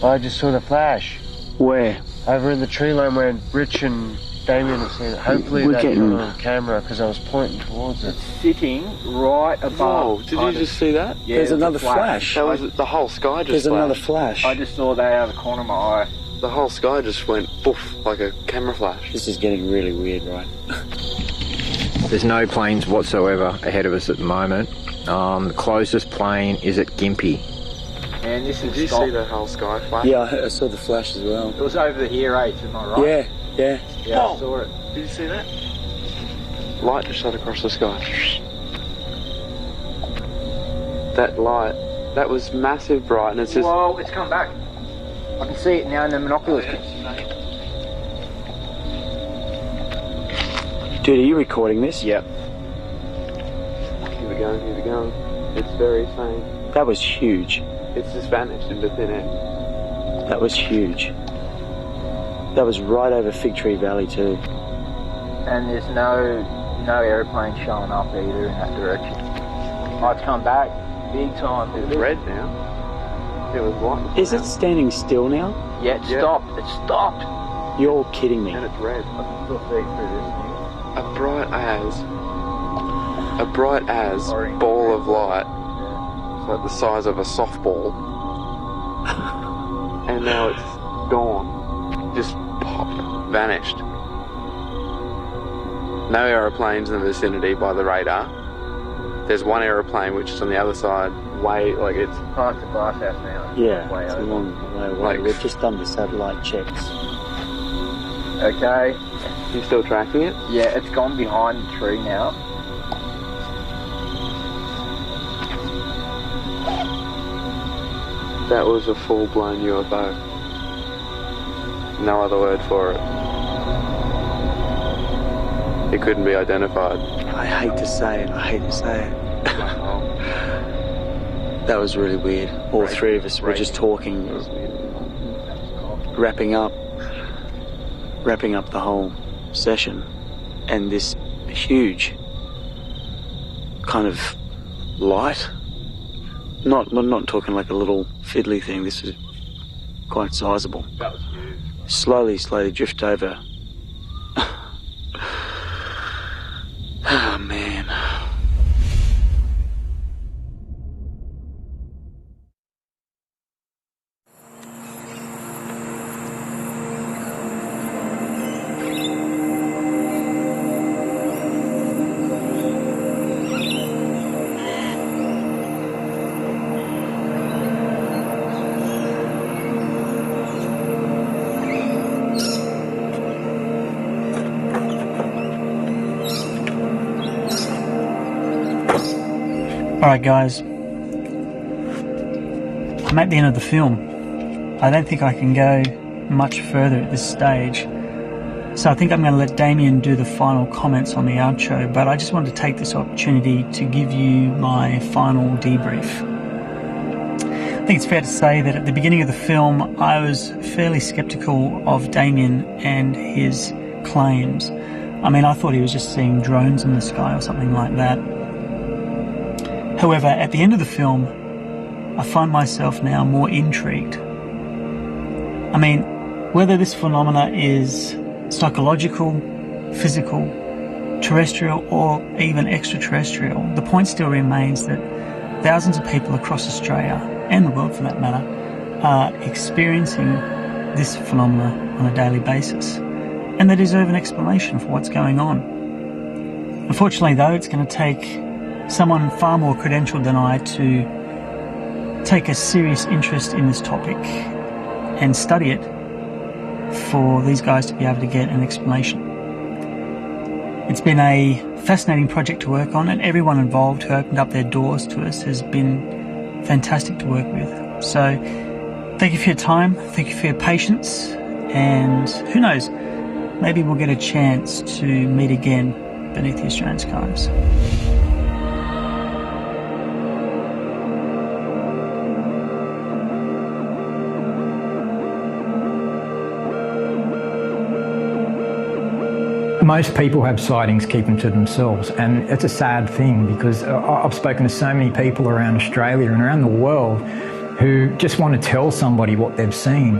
I just saw the flash. Where? Over in the tree line where Rich and Damien have seen it. Hopefully that's not on camera because I was pointing towards it. Sitting right above. Whoa, did you just see that? Yeah, there's another flash. That was the whole sky just There's another flash. I just saw that out of the corner of my eye. The whole sky just went poof, like a camera flash. This is getting really weird, right? There's no planes whatsoever ahead of us at the moment. The closest plane is at Gympie. And this is Did you see the whole sky flash? Yeah, I saw the flash as well. It was over here, am I right? Yeah. Yeah, I saw it. Did you see that? Light just shot across the sky. That light, that was massive brightness. Whoa, it's come back. I can see it now in the binoculars. Dude, are you recording this? Yep. Keep it going. It's very faint. That was huge. It's just vanished into thin air. That was huge. That was right over Fig Tree Valley too. And there's no aeroplane showing up either in that direction. Oh, it's come back big time. It's red now. It was white. Is it standing still now? Yeah, it stopped. It stopped. You're kidding me. And it's red. I can still see through this thing. A bright as ball of light like the size of a softball, and now it's gone. Just popped, vanished. No aeroplanes in the vicinity by the radar. There's one aeroplane which is on the other side, way, like it's past the glass house now. Yeah, way it's a over. long way away. Like- We've just done the satellite checks. Okay. You still tracking it? Yeah, it's gone behind the tree now. That was a full-blown UFO. No other word for it. It couldn't be identified. I hate to say it. That was really weird. All three of us were just talking, wrapping up the whole session, and this huge kind of light. I'm not talking like a little fiddly thing. This was quite sizable. That was huge. Slowly drift over. Oh man. Alright guys, I'm at the end of the film. I don't think I can go much further at this stage, so I think I'm going to let Damien do the final comments on the outro, but I just wanted to take this opportunity to give you my final debrief. I think it's fair to say that at the beginning of the film I was fairly sceptical of Damien and his claims. I mean, I thought he was just seeing drones in the sky or something like that. However, at the end of the film, I find myself now more intrigued. I mean, whether this phenomena is psychological, physical, terrestrial, or even extraterrestrial, the point still remains that thousands of people across Australia, and the world for that matter, are experiencing this phenomena on a daily basis, and they deserve an explanation for what's going on. Unfortunately though, it's going to take someone far more credentialed than I to take a serious interest in this topic and study it for these guys to be able to get an explanation. It's been a fascinating project to work on, and everyone involved who opened up their doors to us has been fantastic to work with. So thank you for your time, thank you for your patience, and who knows, maybe we'll get a chance to meet again beneath the Australian skies. Most people have sightings, keep them to themselves, and it's a sad thing because I've spoken to so many people around Australia and around the world who just want to tell somebody what they've seen.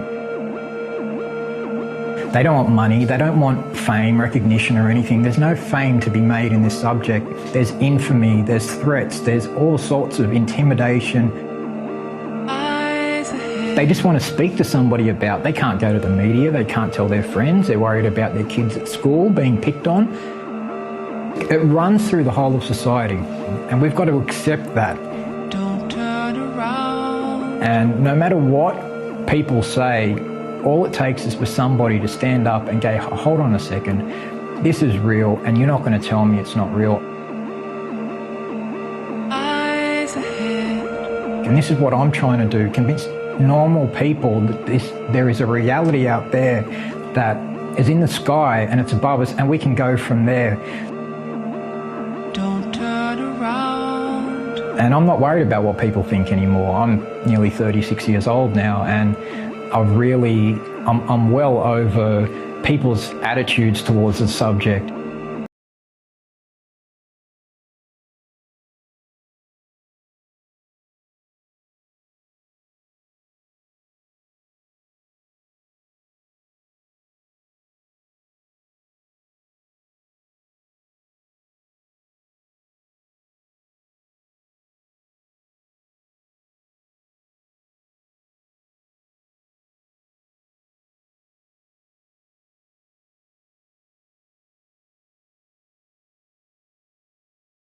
They don't want money, they don't want fame, recognition or anything. There's no fame to be made in this subject. There's infamy, there's threats, there's all sorts of intimidation. They just want to speak to somebody about. They can't go to the media, they can't tell their friends, they're worried about their kids at school being picked on. It runs through the whole of society, and we've got to accept that. Don't turn around. And no matter what people say, all it takes is for somebody to stand up and go, hold on a second, this is real, and you're not going to tell me it's not real. Eyes ahead. And this is what I'm trying to do, convince normal people that there is a reality out there that is in the sky and it's above us, and we can go from there. Don't turn around. And I'm not worried about what people think anymore. I'm nearly 36 years old now, and I'm well over people's attitudes towards the subject.